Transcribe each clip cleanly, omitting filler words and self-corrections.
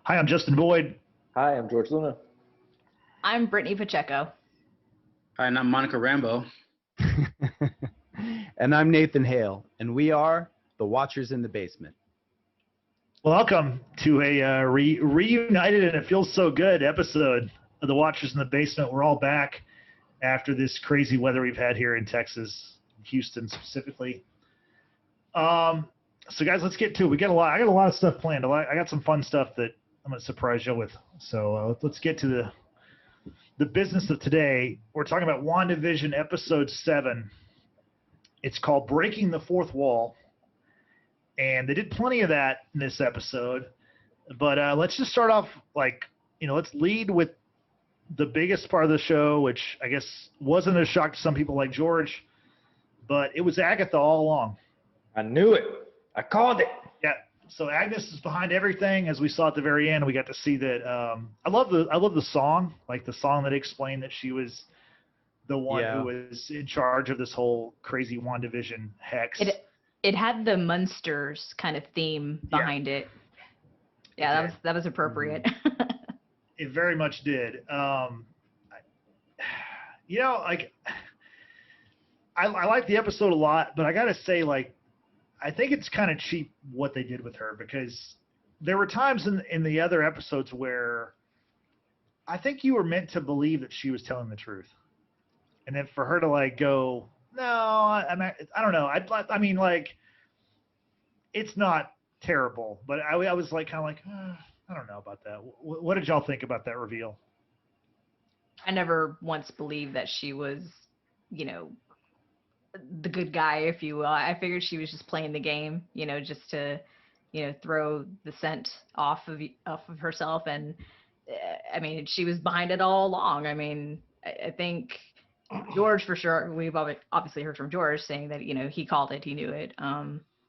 Hi, I'm Justin Boyd. Hi, I'm George Luna. I'm Brittany Pacheco. Hi, and I'm Monica Rambeau. And I'm Nathan Hale, and we are the Watchers in the Basement. Welcome to a reunited and it feels so good episode of the Watchers in the Basement. We're all back after this crazy weather we've had here in Texas, Houston specifically. So guys, let's get to it. I got a lot of stuff planned. I got some fun stuff that I'm going to surprise you with. So let's get to the business of today. We're talking about WandaVision episode 7. It's called Breaking the Fourth Wall. And they did plenty of that in this episode. But let's just start off let's lead with the biggest part of the show, which I guess wasn't a shock to some people like George, but it was Agatha all along. I knew it. I called it. Yeah. So Agnes is behind everything, as we saw at the very end. We got to see that. I love the song, like the song that explained that she was the one who was in charge of this whole crazy WandaVision hex. It had the Munsters kind of theme behind it. Yeah, that was appropriate. It very much did. I like the episode a lot, but I gotta say, I think it's kind of cheap what they did with her, because there were times in the other episodes where I think you were meant to believe that she was telling the truth, and then for her to go, no, I don't know. It's not terrible, but I was kind of I don't know about that. What did y'all think about that reveal? I never once believed that she was, the good guy, if you will. I figured she was just playing the game, just to, throw the scent off of herself. And she was behind it all along. I think George, for sure, we've obviously heard from George saying that, he called it, he knew it.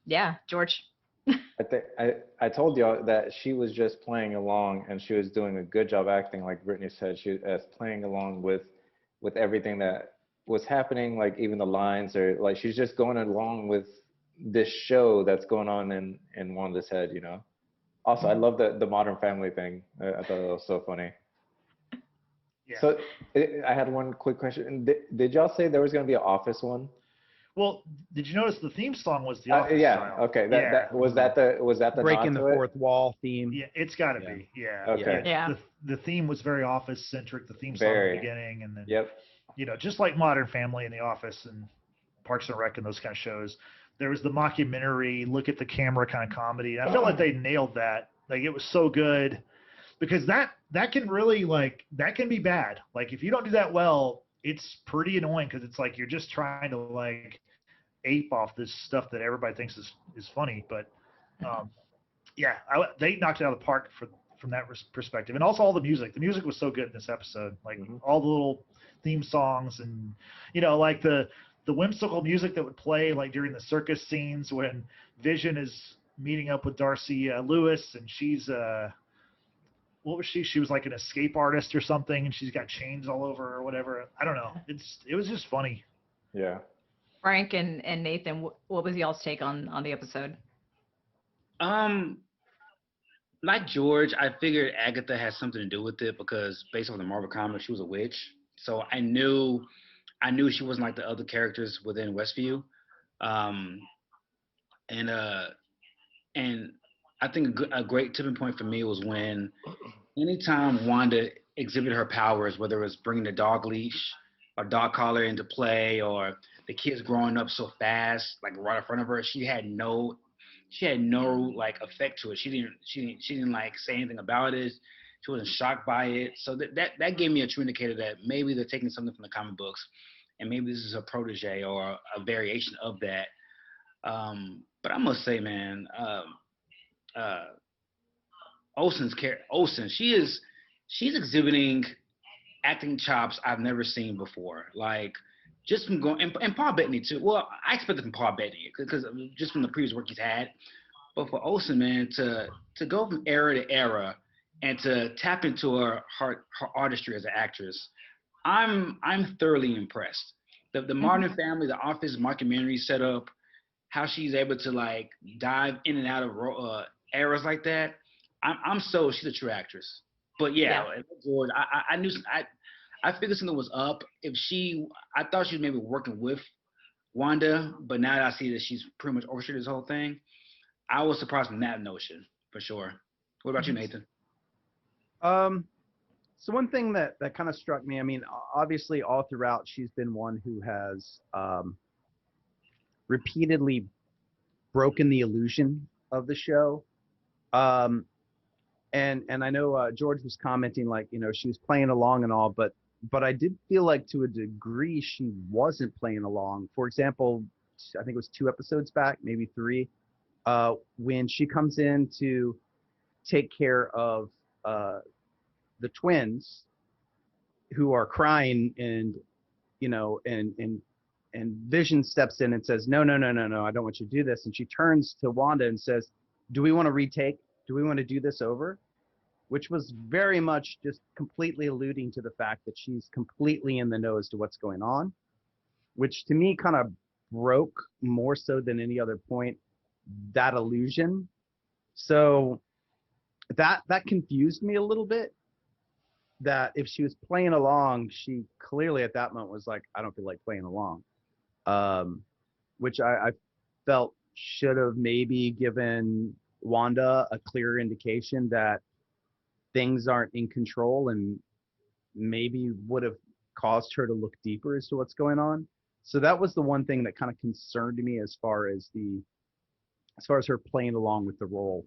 Yeah, George. I told y'all that she was just playing along, and she was doing a good job acting. Like Brittany said, she was playing along with everything that was happening, like even the lines, or she's just going along with this show that's going on in Wanda's head. Also, I love the Modern Family thing. I thought it was so funny. Yeah. So I had one quick question. Did y'all say there was going to be an Office one? Well, did you notice the theme song was the Office style? Okay. Was that the Breaking the Fourth Wall theme? Yeah, it's got to be. Yeah. Okay. Yeah. The theme was very Office centric. The theme song at the beginning, and then just like Modern Family and The Office and Parks and Rec and those kind of shows, there was the mockumentary, look at the camera kind of comedy. And I felt like they nailed that. It was so good, because that can really that can be bad. If you don't do that well, it's pretty annoying, because it's you're just trying to ape off this stuff that everybody thinks is funny. But they knocked it out of the park from that perspective. And also all the music. The music was so good in this episode. All the little theme songs, and the whimsical music that would play during the circus scenes when Vision is meeting up with Darcy Lewis, and she's what was she? She was an escape artist or something, and she's got chains all over her or whatever. I don't know. It was just funny. Yeah. Frank and Nathan, what was y'all's take on the episode? Like George, I figured Agatha had something to do with it, because based on the Marvel comics, she was a witch. So I knew she wasn't like the other characters within Westview. And I think a great tipping point for me was when anytime Wanda exhibited her powers, whether it was bringing the dog leash or dog collar into play, or the kids growing up so fast, right in front of her, she had no effect to it. She didn't say anything about it. She wasn't shocked by it. So that gave me a true indicator that maybe they're taking something from the comic books, and maybe this is a protege or a variation of that. But I must say, man, Olsen, she's exhibiting acting chops I've never seen before. Just from going, and Paul Bettany too. Well, I expected from Paul Bettany, because just from the previous work he's had. But for Olsen, man, to go from era to era and to tap into her artistry as an actress, I'm thoroughly impressed. The Modern Family, The Office mockumentary setup, how she's able to dive in and out of eras like that. I'm so she's a true actress. But yeah, George, I knew I figured something was up. I thought she was maybe working with Wanda, but now that I see that she's pretty much orchestrated this whole thing, I was surprised from that notion for sure. What about you, Nathan? So one thing that kind of struck me, I mean, obviously all throughout she's been one who has repeatedly broken the illusion of the show. And I know George was commenting like, you know, she was playing along and all, but I did feel like to a degree she wasn't playing along. For example, I think it was 2 episodes back, maybe 3, when she comes in to take care of the twins who are crying, and you know, and Vision steps in and says, no, I don't want you to do this. And she turns to Wanda and says, do we want to do this over? Which was very much just completely alluding to the fact that she's completely in the know as to what's going on, which to me kind of broke more so than any other point that illusion. So that confused me a little bit, that if she was playing along, she clearly at that moment was like, I don't feel like playing along, which I felt should have maybe given Wanda a clearer indication that things aren't in control, and maybe would have caused her to look deeper as to what's going on. So that was the one thing that kind of concerned me as far as her playing along with the role.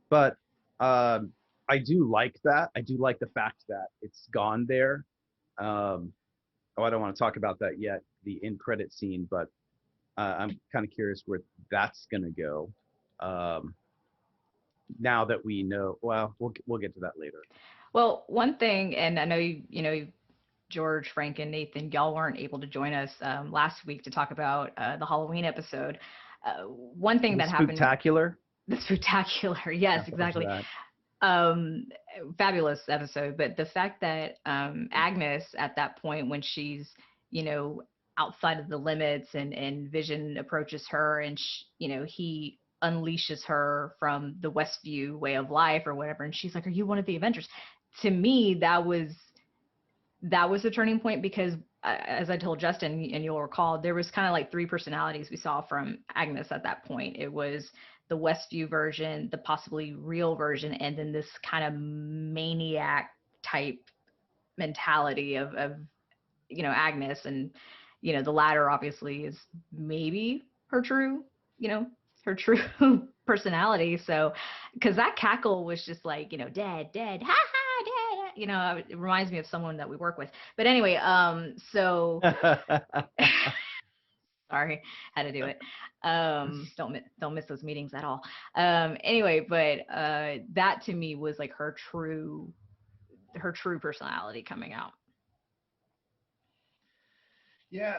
But I do like that. I do like the fact that it's gone there. I don't want to talk about that yet, the end credit scene, but I'm kind of curious where that's going to go. Now that we know, well, we'll get to that later. Well, one thing, and I know you know, George, Frank, and Nathan, y'all weren't able to join us last week to talk about the Halloween episode. One thing that happened. Spectacular. The spectacular, yes, exactly. Fabulous episode, but the fact that Agnes at that point, when she's, you know, outside of the limits, and Vision approaches her, and you know, he unleashes her from the Westview way of life or whatever, and she's like, are you one of the Avengers? To me, that was a turning point, because as I told Justin, and you'll recall, there was kind of like 3 personalities we saw from Agnes at that point. It was the Westview version, the possibly real version, and then this kind of maniac type mentality of you know, Agnes. And you know, the latter obviously is maybe her true, you know, her true personality. So, because that cackle was just like, you know, dead, ha ha, dead. You know, it reminds me of someone that we work with. But anyway, so sorry, had to do it. Don't miss those meetings at all. Anyway, but that to me was like her true personality coming out. Yeah.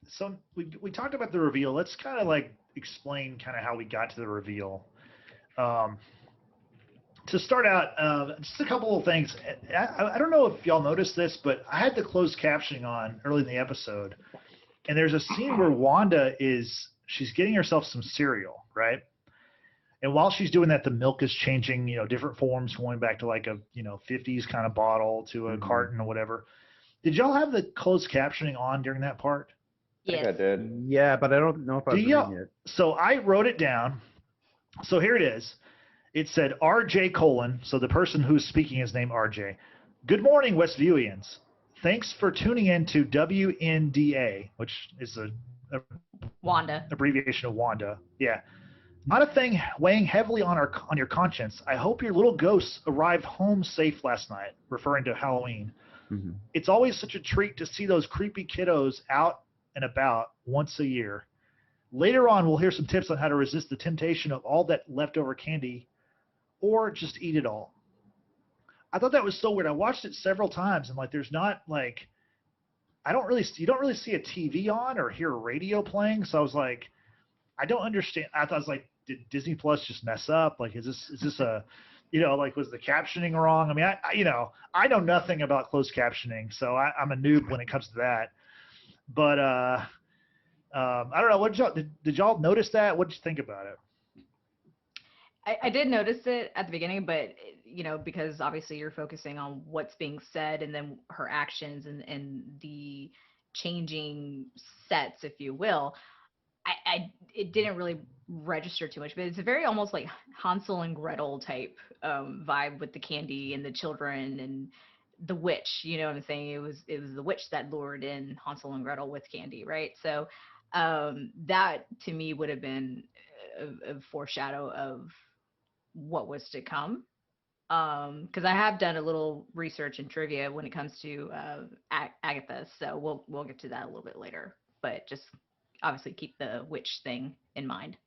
So we talked about the reveal. Let's kind of like explain kind of how we got to the reveal. To start out, just a couple of things. I don't know if y'all noticed this, but I had the closed captioning on early in the episode, and there's a scene where Wanda she's getting herself some cereal, right? And while she's doing that, the milk is changing, you know, different forms, going back to like a, you know, 50s kind of bottle to a carton or whatever. Did y'all have the closed captioning on during that part? Yes. I think I did. Yeah, but I don't know if I was reading it. So I wrote it down. So here it is. It said RJ : so the person who's speaking is named RJ. Good morning, Westviewians. Thanks for tuning in to WNDA, which is a Wanda. Abbreviation of Wanda. Yeah. Not a thing weighing heavily on your conscience. I hope your little ghosts arrived home safe last night, referring to Halloween. Mm-hmm. It's always such a treat to see those creepy kiddos out and about once a year. Later on, we'll hear some tips on how to resist the temptation of all that leftover candy, or just eat it all. I thought that was so weird. I watched it several times, and like, there's not like, you don't really see a TV on or hear a radio playing. So I was like, I don't understand. I thought, I was like, did Disney Plus just mess up? Like, is this a, you know, like, was the captioning wrong? I mean, I know nothing about closed captioning, so I'm a noob when it comes to that. But I don't know. What did y'all notice that? What did you think about it? I did notice it at the beginning, but because obviously you're focusing on what's being said and then her actions and the changing sets, if you will. It didn't really register too much, but it's a very almost like Hansel and Gretel type vibe with the candy and the children and the witch. You know what I'm saying? It was the witch that lured in Hansel and Gretel with candy, right? So that to me would have been a foreshadow of what was to come. Because I have done a little research and trivia when it comes to Agatha, so we'll get to that a little bit later. But just obviously keep the witch thing in mind.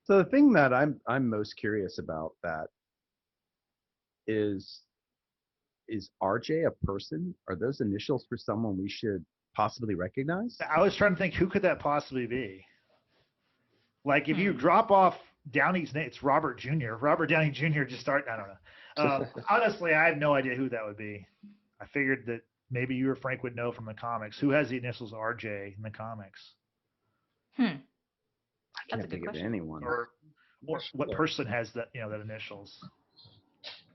So the thing that I'm most curious about that is RJ a person? Are those initials for someone we should possibly recognize? I was trying to think, who could that possibly be? Like, if you drop off Downey's name, it's Robert Jr. Robert Downey Jr. just started. I don't know. Honestly, I have no idea who that would be. I figured that maybe you or Frank would know from the comics. Who has the initials RJ in the comics? I That's a can't good think of question. anyone. Or what person has that that initials?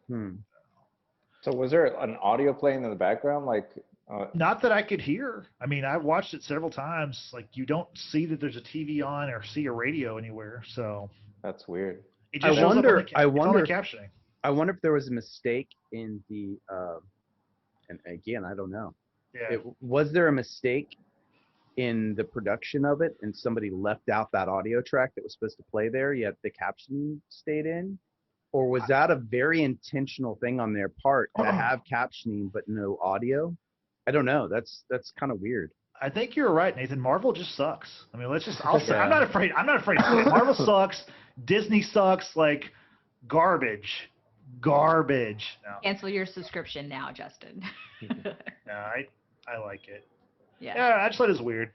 So was there an audio playing in the background? Like, Not that I could hear. I mean, I've watched it several times. Like, you don't see that there's a TV on or see a radio anywhere. So that's weird. it just shows up on the captioning. I wonder if there was a mistake in the, and again, I don't know. Yeah. Was there a mistake in the production of it and somebody left out that audio track that was supposed to play there, yet the caption stayed in? Or was that a very intentional thing on their part to have captioning but no audio? I don't know. That's kind of weird. I think you're right, Nathan. Marvel just sucks. I mean, I'll say, I'm not afraid to say it. Marvel sucks. Disney sucks. Like, garbage. No. Cancel your subscription now, Justin. No, I like it. Yeah. I just thought it was weird.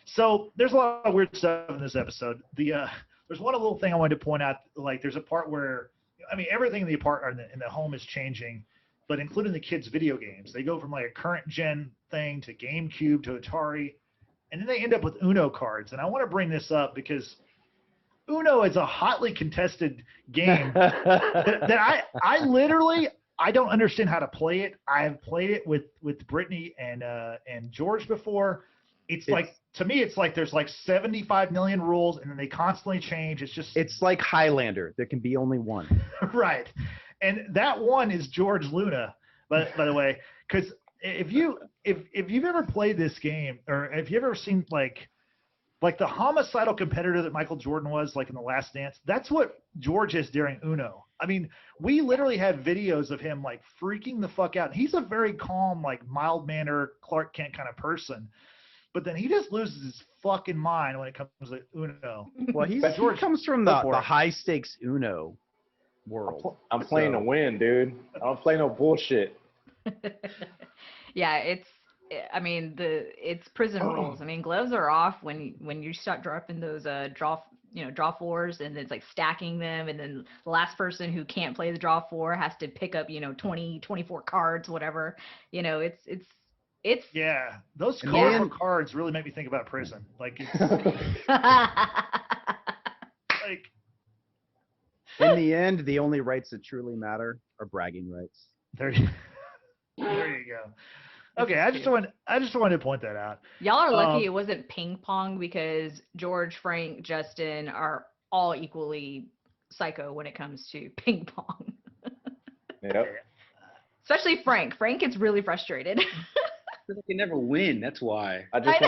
So there's a lot of weird stuff in this episode. There's one little thing I wanted to point out. Like, there's a part where, I mean, everything in the home is changing, but including the kids' video games. They go from like a current gen thing to GameCube to Atari, and then they end up with Uno cards. And I want to bring this up because Uno is a hotly contested game that I literally don't understand how to play it. I have played it with Brittany and George before. It's like, to me, it's like there's like 75 million rules, and then they constantly change. It's like Highlander. There can be only one. Right. And that one is George Luna, by the way, because if you've ever played this game, or if you've ever seen like the homicidal competitor that Michael Jordan was, like in The Last Dance, that's what George is during Uno. I mean, we literally have videos of him like freaking the fuck out. He's a very calm, like mild-mannered Clark Kent kind of person. But then he just loses his fucking mind when it comes to Uno. Well, he comes from the high-stakes Uno world. I'm playing to win, dude. I don't play no bullshit. Yeah, it's prison rules. I mean, gloves are off when you start dropping those draw fours, and it's like stacking them, and then the last person who can't play the draw four has to pick up 24 cards, whatever. It's yeah, those colorful cards really make me think about prison. Like, it's like, in the end, the only rights that truly matter are bragging rights. There you go. Okay, I just wanted to point that out. Y'all are lucky it wasn't ping pong, because George, Frank, Justin are all equally psycho when it comes to ping pong. Yep. Especially Frank. Frank gets really frustrated. They can never win. That's why. I just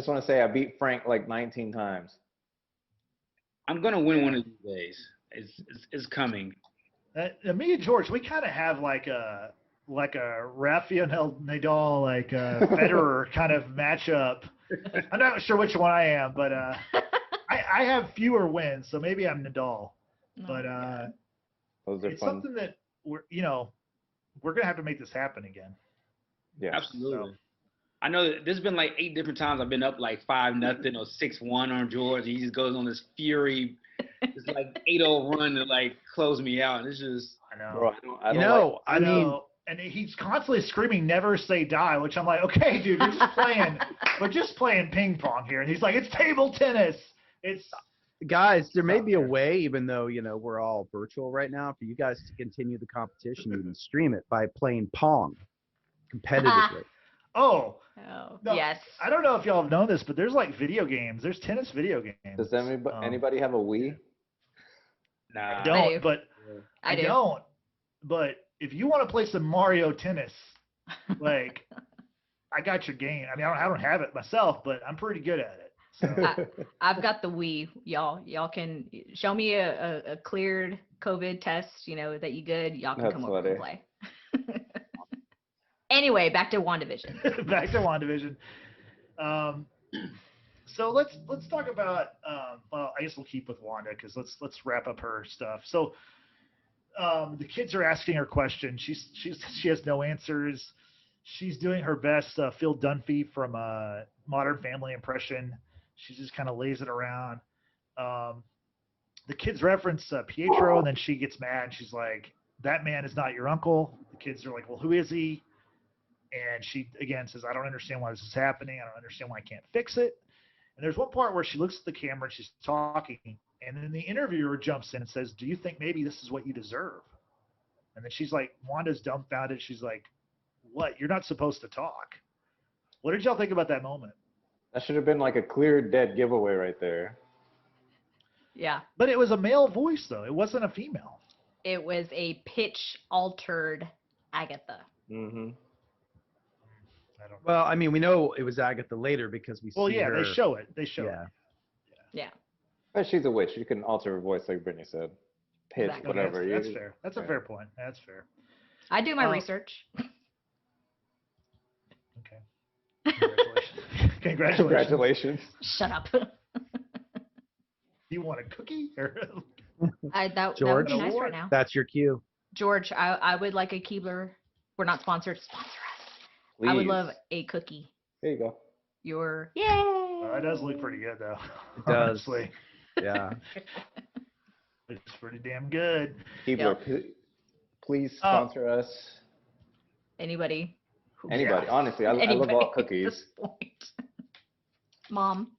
want to say I beat Frank like 19 times. I'm gonna win one of these days. It's coming. Me and George, we kind of have like a Rafael Nadal, like Federer kind of matchup. I'm not sure which one I am, but I have fewer wins, so maybe I'm Nadal. But those are it's fun. something that we're gonna have to make this happen again. Yeah, absolutely. So, I know that there's been like 8 different times I've been up like 5-0 or 6-1 on George. He just goes on this fury, this like 8-0 run to like close me out. And it's just, I know. Bro, I mean, and he's constantly screaming, "Never say die," which I'm like, okay, dude, we're just playing ping pong here. And he's like, it's table tennis. Guys, there may out be a there. way, even though we're all virtual right now, for you guys to continue the competition and stream it by playing Pong competitively. Oh, Oh, no, yes. I don't know if y'all have known this, but there's like video games. There's tennis video games. Does anybody have a Wii? Nah. I I don't, do. but I do. don't. But if you want to play some Mario Tennis, like I got your game. I mean, I don't have it myself, but I'm pretty good at it. So I've got the Wii. Y'all can show me a cleared COVID test, that you good. Y'all can That's come over and funny. play. Anyway, back to WandaVision. back to WandaVision. So let's talk about. Well, I guess we'll keep with Wanda because let's wrap up her stuff. So the kids are asking her questions. She has no answers. She's doing her best Phil Dunphy from Modern Family impression. She just kind of lays it around. The kids reference Pietro, and then she gets mad. She's like, "That man is not your uncle." The kids are like, "Well, who is he?" And she again says, "I don't understand why this is happening. I don't understand why I can't fix it." And there's one part where she looks at the camera and she's talking, and then the interviewer jumps in and says, "Do you think maybe this is what you deserve?" And then she's like, Wanda's dumbfounded. She's like, "What? You're not supposed to talk." What did y'all think about that moment? That should have been like a clear dead giveaway right there. Yeah. But it was a male voice, though. It wasn't a female. It was a pitch altered Agatha. Mm-hmm. I don't know. Well, I mean, we know it was Agatha later because we Well, see yeah, her. they show it. They show it. Yeah. Yeah. But she's a witch. You can alter her voice, like Brittany said. Pitch, Exactly. Okay, whatever. that's fair. That's a yeah. fair point. That's fair. I do my Oh. research. Okay. Congratulations. Congratulations. Congratulations. Shut up. You want a cookie? Or That would George? be nice right now. That's your cue. George, I would like a Keebler. We're not sponsored. Sponsor us. Please. I would love a cookie. There you go. Yay! That does look pretty good, though. It does. Honestly. Yeah. It's pretty damn good. Keebler, please sponsor us. Anybody? who- Anybody. Yeah. Honestly, I love Anybody all at cookies. this point. Mom.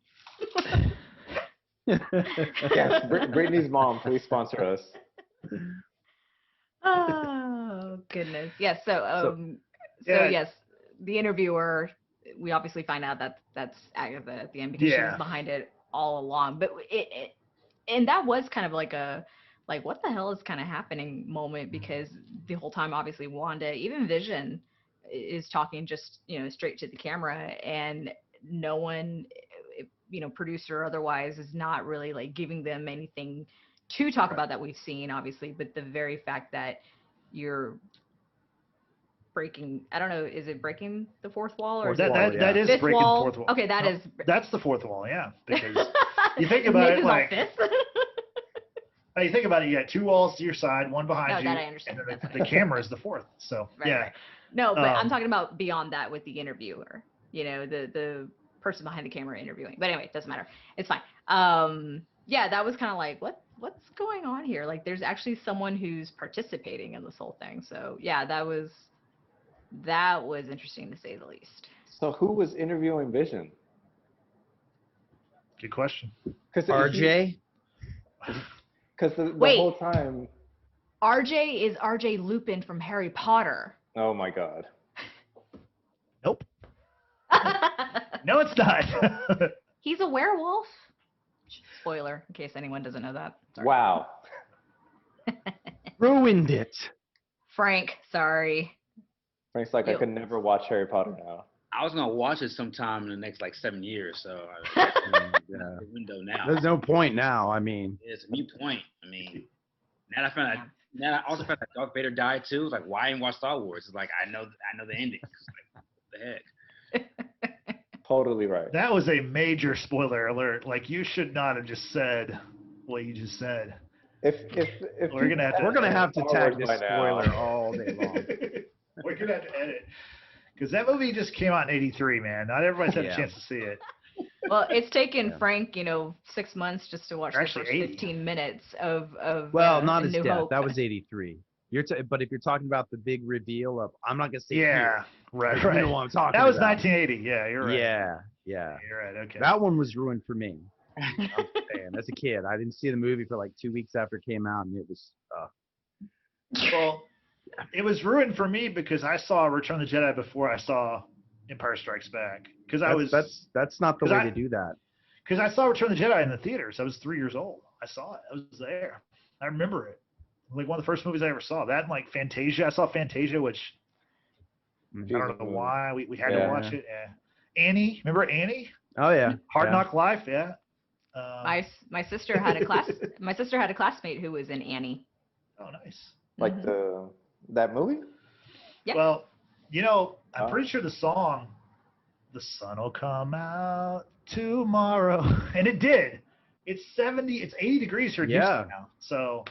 Yes, Brittany's mom, please sponsor us. Oh goodness. Yes. So yeah. yes, the interviewer. We obviously find out that that's Agatha at the end because she Yeah. was behind it all along. But and that was kind of like a what the hell is kind of happening moment because the whole time obviously Wanda, even Vision, is talking just straight to the camera and no one, producer or otherwise, is not really like giving them anything to talk about that we've seen obviously, but the very fact that you're breaking, I don't know, is it breaking the fourth wall or is it wall, that is fifth breaking wall? the fourth wall. Okay, that No, is. That's the fourth wall, yeah. Because you think about it, Nick is on like fifth. you think about it, you got two walls to your side, one behind No, you, that I understand. and then That's the okay. camera is the fourth. So Right, yeah. right. No, but I'm Um, talking about beyond that with the interviewer, the person behind the camera interviewing. But anyway, it doesn't matter. It's fine. Yeah, that was kind of like, what's going on here? Like, there's actually someone who's participating in this whole thing. So yeah, that was interesting to say the least. So who was interviewing Vision? Good question. RJ? Because the Wait. whole time. RJ is RJ Lupin from Harry Potter. Oh my God. Nope. No, it's not. He's a werewolf. Spoiler, in case anyone doesn't know that. Sorry. Wow. Ruined it. Frank, sorry. Frank's like, I Yo. could never watch Harry Potter now. I was gonna watch it sometime in the next 7 years, so Yeah. the window now. There's no point now. I mean, It's a mute point. I mean, now I found out. Now I also found out Darth Vader died too. It's like, why ain't watch Star Wars? It's like I know the ending. It's like, what the heck? Totally right. That was a major spoiler alert. Like, you should not have just said what you just said. If We're gonna have to- we're gonna have to Star tag Wars this by now. spoiler all day long. We're gonna have to edit because that movie just came out in '83, man. Not everybody's had Yeah. a chance to see it. Well, it's taken Yeah. Frank, 6 months just to watch Actually, the first 80. 15 minutes of Well, not A his New death. Hope. That was '83. But if you're talking about the big reveal of, I'm not gonna say Yeah, right, here. right. You know what I'm talking That was about. 1980. Yeah, you're right. Yeah, yeah. You're right. Okay. That one was ruined for me. I'm saying, as a kid, I didn't see the movie for like 2 weeks after it came out, and it was. Well, it was ruined for me because I saw Return of the Jedi before I saw Empire Strikes Back. Because That's not the 'cause way I- to do that. because I saw Return of the Jedi in the theaters. I was 3 years old. I saw it. I was there. I remember it. Like one of the first movies I ever saw. That and like Fantasia. I saw Fantasia, which I don't know why we had to watch it. Yeah. Annie, remember Annie? Oh yeah, Hard yeah. Knock Life. Yeah. My sister had a classmate who was in Annie. Oh, nice. Like that movie? Yeah. Well, I'm pretty sure the song, "The Sun Will Come Out Tomorrow," and it did. It's 80 degrees here in Houston now. So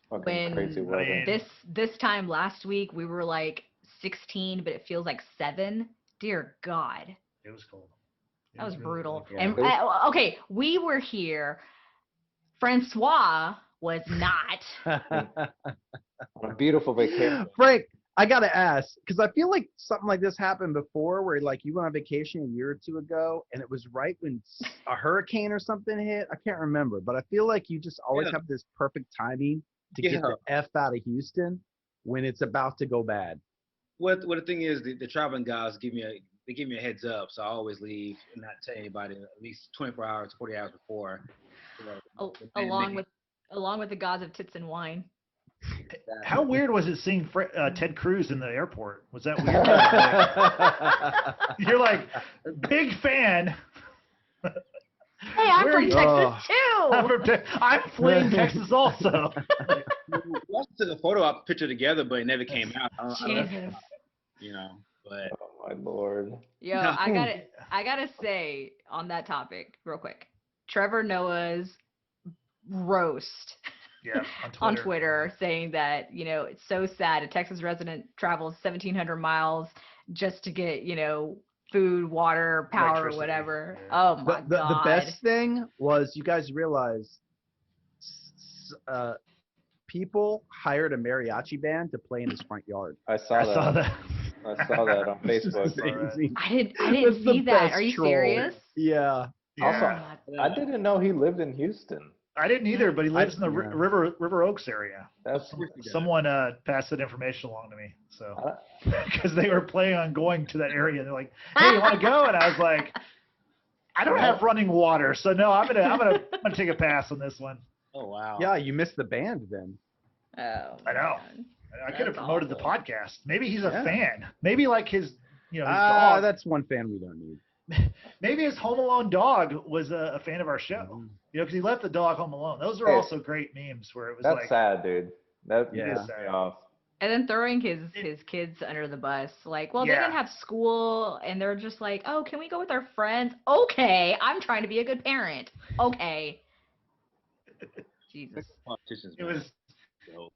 Fucking crazy weather. I mean, this time last week we were like 16, but it feels like 7. Dear God, it was cold. that was brutal. Yeah. And okay, we were here. Francois was not. On a beautiful vacation. Frank, I gotta ask, because I feel like something like this happened before, where like you went on vacation a year or two ago, and it was right when a hurricane or something hit. I can't remember, but I feel like you just always have this perfect timing to get the F out of Houston when it's about to go bad. What the thing is, the traveling guys give me a heads up, so I always leave and not tell anybody at least 24 hours, 40 hours before. Along with the gods of tits and wine. How weird was it seeing Ted Cruz in the airport? Was that weird? You're like, big fan. Hey, I'm from Texas too. I'm fleeing Texas also. We also took a photo op picture together, but it never came out. Jesus. But Oh my Lord. Yo, I gotta say on that topic real quick. Trevor Noah's roast Yeah, on Twitter saying that, it's so sad a Texas resident travels 1,700 miles just to get, food, water, power, or whatever. Yeah. Oh my God. The best thing was, you guys realize people hired a mariachi band to play in his front yard. I saw that. I saw that on This is Facebook. amazing. I didn't That's the see that. best Are you troll. serious? Yeah. Also, I didn't know he lived in Houston. I didn't either, but he lives in the River Oaks area. That's Someone passed that information along to me. So because they were planning on going to that area, they're like, "Hey, you want to go?" And I was like, "I don't have running water, so no, I'm gonna take a pass on this one." oh wow. Yeah, you missed the band then. Oh. I know. Man. I could have That's promoted the awful. podcast. Maybe he's a fan. Maybe like his dog. That's one fan we don't need. Maybe his Home Alone dog was a fan of our show. Because he left the dog home alone. Those are also great memes where it was That's sad, dude. That Yeah. pissed me off. And then throwing his kids under the bus. Like, well, they didn't have school, and they're just like, oh, can we go with our friends? Okay, I'm trying to be a good parent. Okay. Jesus. Politicians, It man. was Joke.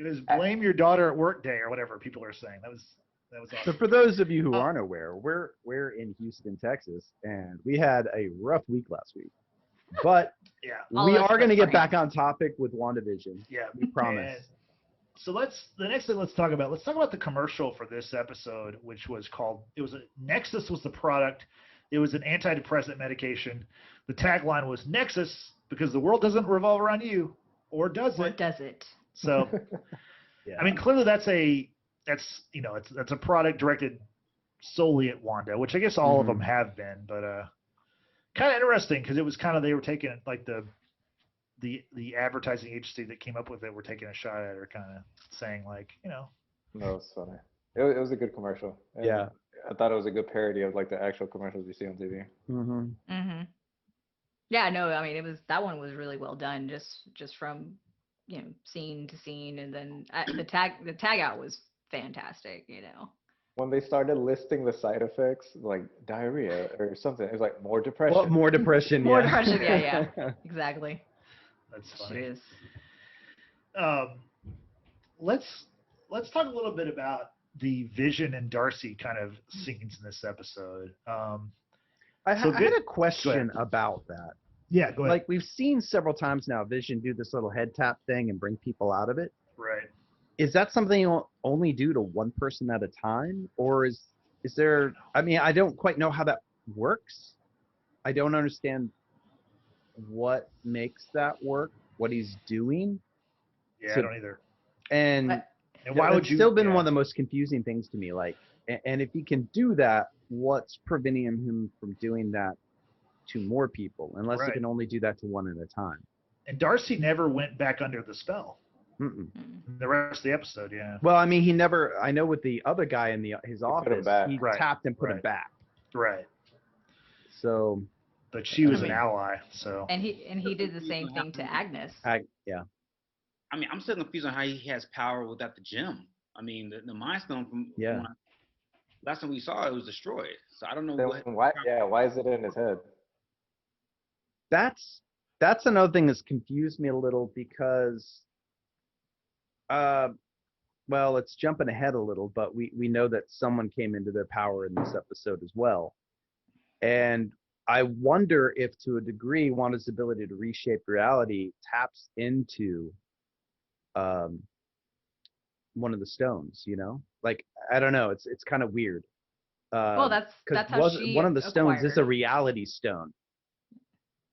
it was blame your daughter at work day or whatever people are saying. That was So awesome. for those of you who aren't aware, we're in Houston, Texas, and we had a rough week last week. But Yeah. we are going to get back on topic with WandaVision. Yeah. We promise. And so let's talk about the commercial for this episode, which was called, Nexus was the product. It was an antidepressant medication. The tagline was Nexus because the world doesn't revolve around you, or does Or it? does it? So, Yeah. I mean, clearly that's a product directed solely at Wanda, which I guess all of them have been, but kind of interesting because it was kind of, they were taking like the advertising agency that came up with it were taking a shot at her, kind of saying like, No, it's funny. It was a good commercial. And Yeah. I thought it was a good parody of like the actual commercials you see on TV. Mm-hmm. Mm-hmm. Yeah, no, I mean, that one was really well done, just from, scene to scene, and then the tag out was fantastic, When they started listing the side effects, like diarrhea or something, it was like more depression. Well, more depression. More yeah. depression, yeah, exactly. that's funny. Jeez. Let's talk a little bit about the Vision and Darcy kind of scenes in this episode. I So had a question Go about that. Yeah, go ahead. Like, we've seen several times now Vision do this little head tap thing and bring people out of it. Right. Is that something you'll only do to one person at a time? Or is there, I mean, I don't quite know how that works. I don't understand. what makes that work, what he's doing. Yeah, I To, don't either. and But And why would it's you? still been Yeah. one of the most confusing things to me. Like, and if he can do that, what's preventing him from doing that to more people? Unless he Right. can only do that to one at a time. And Darcy never went back under the spell. Mm-mm. The rest of the episode, yeah. Well, I mean, he never. I know with the other guy in his put him office, back. he Right, tapped and put him right. back. Right. So, But she was I an mean- ally, so. and he did the same thing to Agnes. yeah. I mean, I'm still confused on how he has power without the gem. I mean, the Mind Stone from Yeah. when last time we saw it was destroyed. So I don't know Then what. why is it in his head? That's another thing that's confused me a little because, well, it's jumping ahead a little, but we know that someone came into their power in this episode as well, and I wonder if, to a degree, Wanda's ability to reshape reality taps into one of the stones. You know, like I don't know, it's kind of weird. Well, that's how she one of the stones is a acquired. reality stone.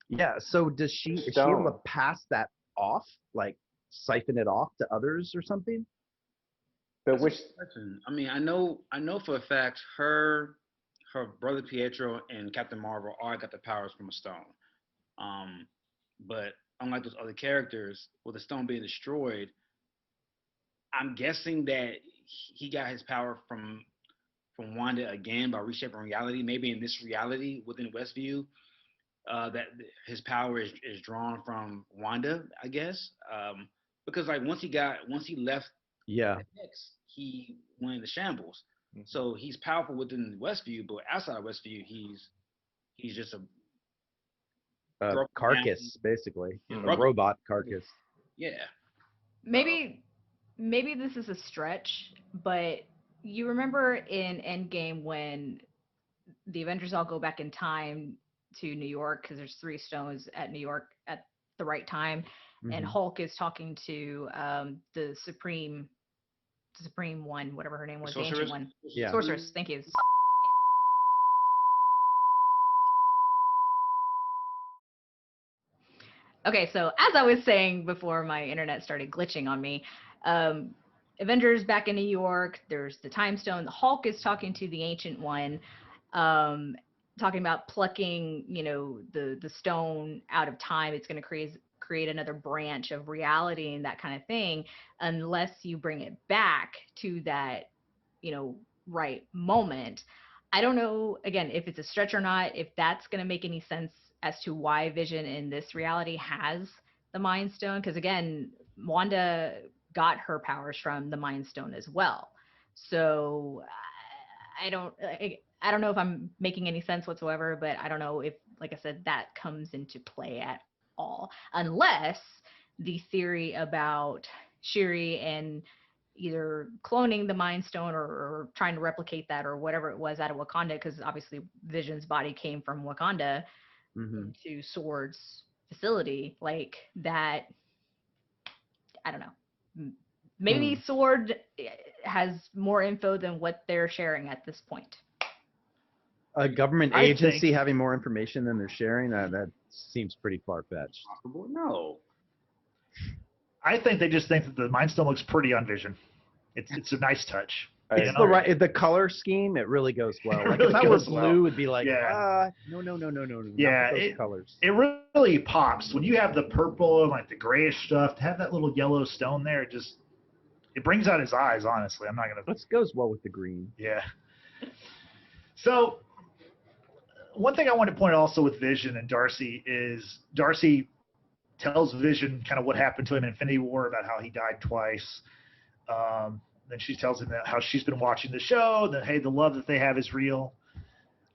Yeah. So is she able to Stone. pass that off, like siphon it off to others or something? But That's a which good question. I mean, I know for a fact her brother Pietro and Captain Marvel all got the powers from a stone. But unlike those other characters, with the stone being destroyed, I'm guessing that he got his power from Wanda again by reshaping reality. Maybe in this reality within Westview, that his power is drawn from Wanda, I guess. Because like once he left Yeah. the X, he went into shambles. Mhm. So he's powerful within Westview, but outside of Westview, he's just a broken Carcass, basically. Mhm. A robot carcass. yeah. Maybe this is a stretch, but you remember in Endgame when the Avengers all go back in time to New York because there's 3 stones at New York at the right time, and Mhm. Hulk is talking to the Supreme one, whatever her name was, the ancient Sorceress? one. Yeah. Sorceress, thank you. Okay, so as I was saying before my internet started glitching on me, Avengers back in New York, there's the time stone. The Hulk is talking to the ancient one, talking about plucking, the stone out of time. It's going to create another branch of reality and that kind of thing, unless you bring it back to that, right moment. I don't know, again, if it's a stretch or not, if that's going to make any sense as to why Vision in this reality has the Mind Stone. Because again, Wanda got her powers from the Mind Stone as well. So I don't know if I'm making any sense whatsoever, but I don't know if, like I said, that comes into play at all, unless the theory about Shuri and either cloning the Mind Stone or trying to replicate that or whatever it was out of Wakanda, because obviously Vision's body came from Wakanda Mhm. to Sword's facility, like that. I don't know. Maybe Sword has more info than what they're sharing at this point. A government I agency think- having more information than they're sharing, that seems pretty far-fetched. Possible? No. I think they just think that the Mind Stone looks pretty on Vision. It's a nice touch. I It's agree. the color scheme, it really goes well. It Like really if that were goes well. blue, it'd be like, Yeah. no, Yeah, not with those colors. It really pops when you have the purple and like the grayish stuff. To have that little yellow stone there, it brings out his eyes. Honestly, I'm not gonna. This goes well with the green. Yeah. So one thing I want to point out also with Vision and Darcy is Darcy tells Vision kind of what happened to him in Infinity War about how he died twice. Then she tells him that how she's been watching the show, that hey, the love that they have is real.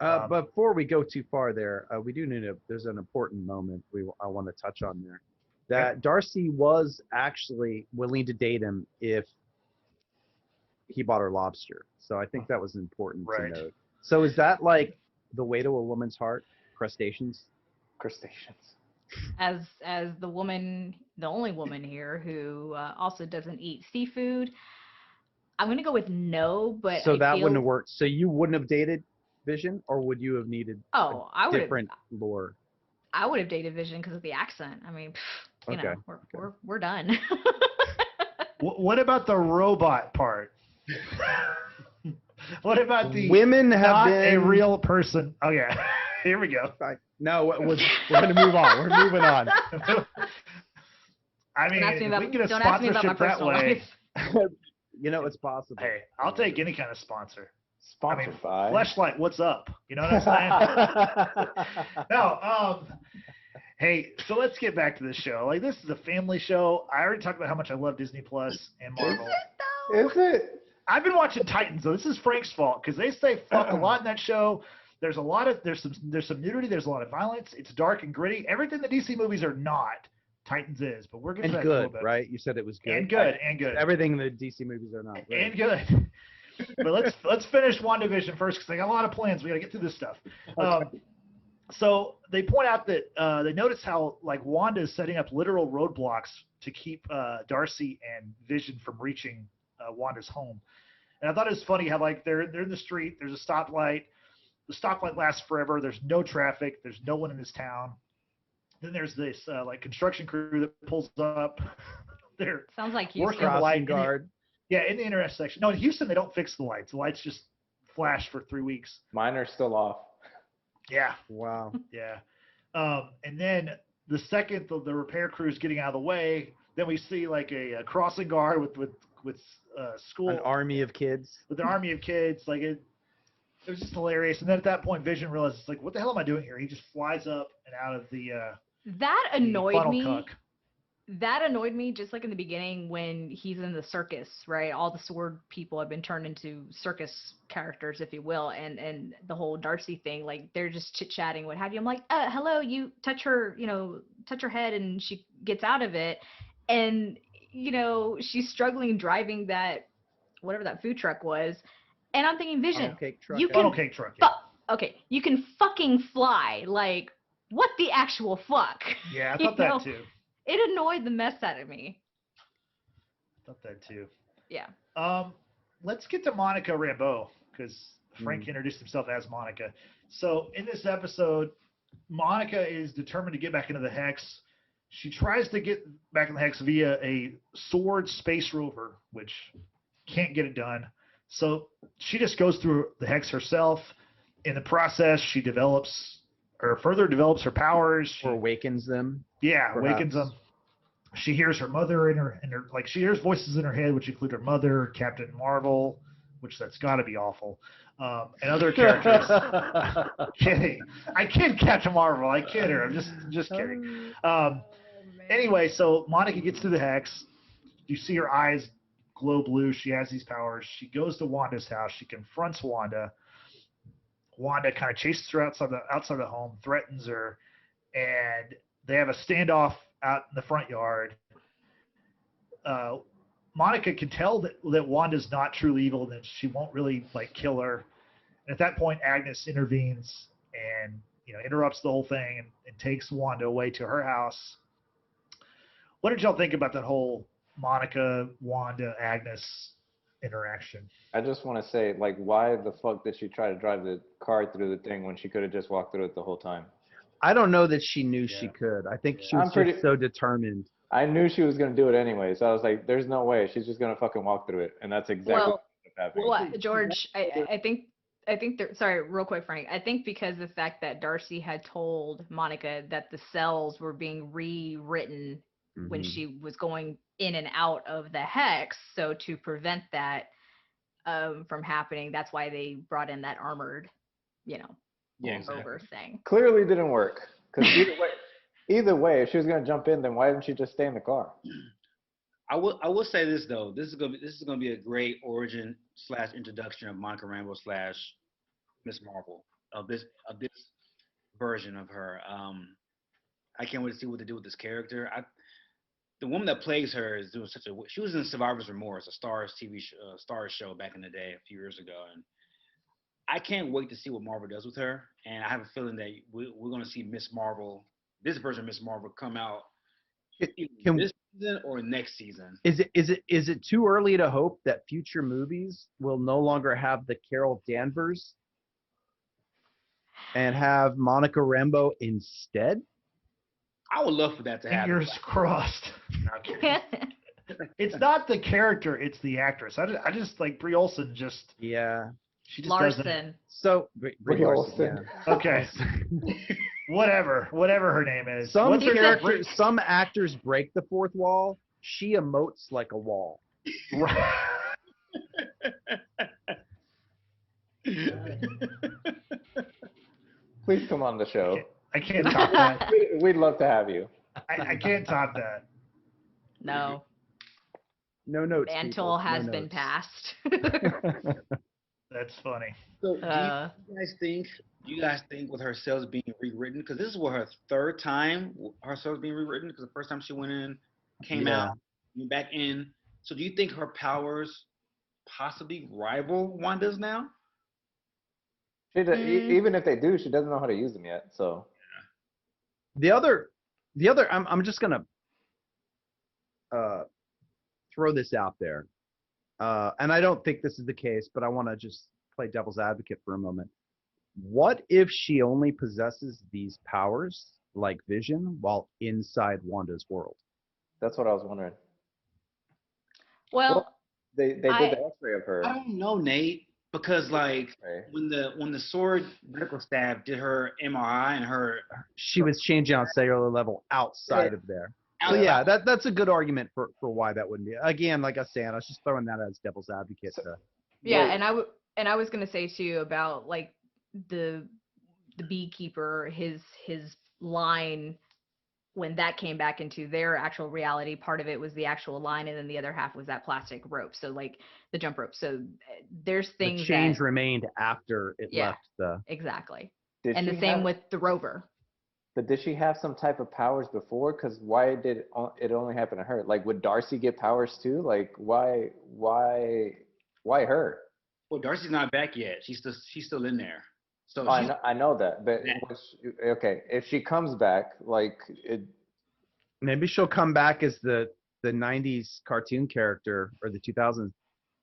But before we go too far there, we do need there's an important moment I want to touch on there. That Darcy was actually willing to date him if he bought her lobster. So I think that was important Right. to note. So is that like the way to a woman's heart? Crustaceans? Crustaceans. As the only woman here who also doesn't eat seafood, I'm gonna go with no. But So I that feel, wouldn't have worked. So you wouldn't have dated Vision, or would you have needed Oh, I would have. different lore? I would have dated Vision because of the accent. I mean, you know, we're done. What about the robot part? What about the women have not been a real person? Oh yeah, here we go. No, we're going to move on. We're moving on. I mean, if we can get a don't ask me about my sponsorship that personal way, life. You know, it's possible. hey, I'll take any kind of sponsor. Sponsored by. Fleshlight, what's up? You know what I'm saying? No, hey, so let's get back to the show. Like, this is a family show. I already talked about how much I love Disney Plus and Marvel. Is it? I've been watching Titans, though. This is Frank's fault because they say fuck a lot in that show. There's some nudity. There's a lot of violence. It's dark and gritty. Everything the DC movies are not, Titans is. But we're getting to that in a little bit. Right? You said it was good. And good. Everything the DC movies are not. Right? And good. But let's finish WandaVision first because I got a lot of plans. We got to get through this stuff. So they point out that they notice how like Wanda is setting up literal roadblocks to keep Darcy and Vision from reaching Wanda's home. And I thought it was funny how like they're in the street. There's a stoplight. The stoplight lasts forever. There's no traffic. There's no one in this town. Then there's this like construction crew that pulls up. They're Sounds like working Houston. the light guard. in the intersection. No, in Houston they don't fix the lights. The lights just flash for 3 weeks. Mine are still off. Yeah, Wow. yeah. And then the second the repair crew is getting out of the way, then we see like a crossing guard with school, An army of kids. with an army of kids. Like it was just hilarious. And then at that point, Vision realizes like, what the hell am I doing here? He just flies up and out of the That annoyed funnel me. cuck. That annoyed me just like in the beginning when he's in the circus, right? All the sword people have been turned into circus characters, if you will, and the whole Darcy thing, like they're just chit-chatting, what have you. I'm like, hello, you touch her head and she gets out of it. And, you know, she's struggling driving that, whatever that food truck was. And I'm thinking, Vision, Funnel cake truck. you Funnel can, cake truck. Yeah. okay, you can fucking fly. Like, what the actual fuck? Yeah, I You thought that know? too. It annoyed the mess out of me. I thought that too. Yeah. Let's get to Monica Rambeau because Frank Mm. introduced himself as Monica. So in this episode, Monica is determined to get back into the Hex. She tries to get back in the Hex via a sword space rover, which can't get it done. So she just goes through the Hex herself. In the process, she further develops her powers. Or awakens them. Yeah, Perhaps. awakens them. She hears her mother in her like she hears voices in her head, which include her mother, Captain Marvel, which that's got to be awful, and other characters. Kidding, I kid Captain Marvel. I kid her. I'm just kidding. Anyway, so Monica gets through the Hex. You see her eyes glow blue. She has these powers. She goes to Wanda's house. She confronts Wanda. Wanda kind of chases her outside the home, threatens her, and they have a standoff out in the front yard. Monica can tell that Wanda's not truly evil, and that she won't really like kill her. And at that point, Agnes intervenes and interrupts the whole thing and takes Wanda away to her house. What did y'all think about that whole Monica, Wanda, Agnes interaction? I just want to say, like, why the fuck did she try to drive the car through the thing when she could have just walked through it the whole time? I don't know that she knew she could. I think she was just so determined. I knew she was going to do it anyway, so I was like, there's no way. She's just going to fucking walk through it. And that's exactly what happened. Well, George, I think sorry, real quick, Frank. I think because the fact that Darcy had told Monica that the cells were being rewritten when she was going in and out of the Hex, so to prevent that from happening, that's why they brought in that armored, rover thing. Clearly didn't work. Because either way, if she was going to jump in, then why didn't she just stay in the car? I will say this though. This is gonna be a great origin / introduction of Monica Rambeau / Miss Marvel of this version of her. I can't wait to see what they do with this character. The woman that plays her is doing she was in Survivor's Remorse, a Starz TV Starz show back in the day a few years ago, and I can't wait to see what Marvel does with her. And I have a feeling that we're going to see Miss Marvel, this version of Miss Marvel, come out this season or next season. Is it too early to hope that future movies will no longer have the Carol Danvers and have Monica Rambeau instead? I would love for that to happen. Fingers crossed. No, I'm kidding. It's not the character, it's the actress. I just like Brie Olson. Yeah. She just doesn't. Larson. So Brie Olsen. Okay. Whatever her name is. Some What's her name? characters, some actors break the fourth wall. She emotes like a wall. Please come on the show. I can't top that. We'd love to have you. I can't top that. No. No notes. Mantle people. has No been notes. passed. That's funny. So Uh, do you guys think with her cells being rewritten, because this is what her third time her cells being rewritten, because the first time she went in, came Yeah. out, went back in. So do you think her powers possibly rival Wanda's now? Even if they do, she doesn't know how to use them yet. So The other, I'm just gonna throw this out there, and I don't think this is the case, but I want to just play devil's advocate for a moment. What if she only possesses these powers, like Vision, while inside Wanda's world? that's what I was wondering. well, They did the X-ray of her. I don't know, Nate, because like X-ray. when the sword medical staff did her MRI and her She was changing on cellular level outside of there. So yeah, that's a good argument for why that wouldn't be. Again, like I was saying, I was just throwing that as devil's advocate. yeah, and I was gonna say too about like the beekeeper, his line when that came back into their actual reality, part of it was the actual line, and then the other half was that plastic rope. So like the jump rope. So there's things The change that remained after it Yeah. left the. exactly, Did and she the same have- with the rover. But did she have some type of powers before? Because why did it only happen to her? Like, would Darcy get powers too? Like, why her? well, Darcy's not back yet. She's still in there. So Oh, I know that, but Yeah. okay, if she comes back, like Maybe she'll come back as the 90s cartoon character or the 2000s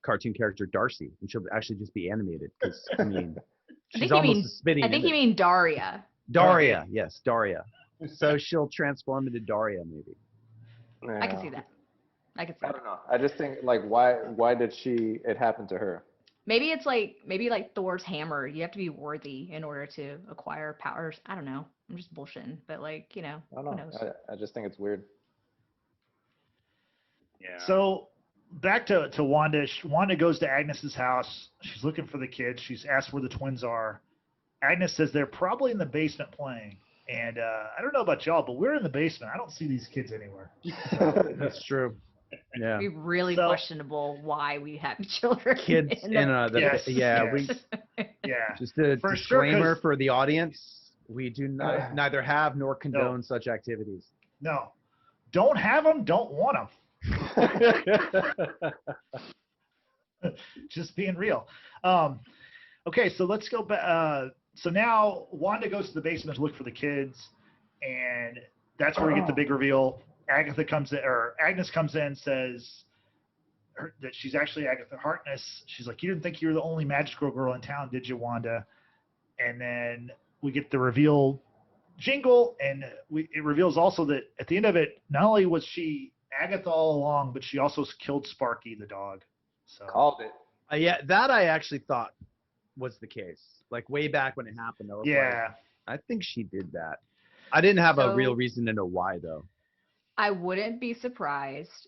cartoon character Darcy, and she'll actually just be animated. Because I mean, I she's think you almost mean a spitting. I think you mean Daria. Daria. Yes, Daria. So she'll transform into Daria, maybe. I can see that. I can see I that. don't know. I just think like why did it happen to her? Maybe it's like Thor's hammer. You have to be worthy in order to acquire powers. I don't know. I'm just bullshitting, but like, I don't who know. knows? I just think it's weird. yeah. So back to Wanda. Wanda goes to Agnes's house. She's looking for the kids. She's asked where the twins are. Agnes says they're probably in the basement playing. And I don't know about y'all, but we're in the basement. I don't see these kids anywhere. That's true. Yeah. It'd be really So- questionable why we have children. Kids in the Yes, yeah. yes. We Yeah. just a For sure, disclaimer 'cause- for the audience. We do not neither have nor condone such activities. No. Don't have them. Don't want them. Just being real. Okay, so let's go back. So now Wanda goes to the basement to look for the kids, and that's where we get the big reveal. Agnes comes in and says that she's actually Agatha Harkness. She's like, "You didn't think you were the only magical girl in town, did you, Wanda?" And then we get the reveal jingle, and it reveals also that at the end of it, not only was she Agatha all along, but she also killed Sparky the dog. So Called it. Yeah, that I actually thought was the case. Like way back when it happened, I was yeah. like, I think she did that. I didn't have a So- real reason to know why though. I wouldn't be surprised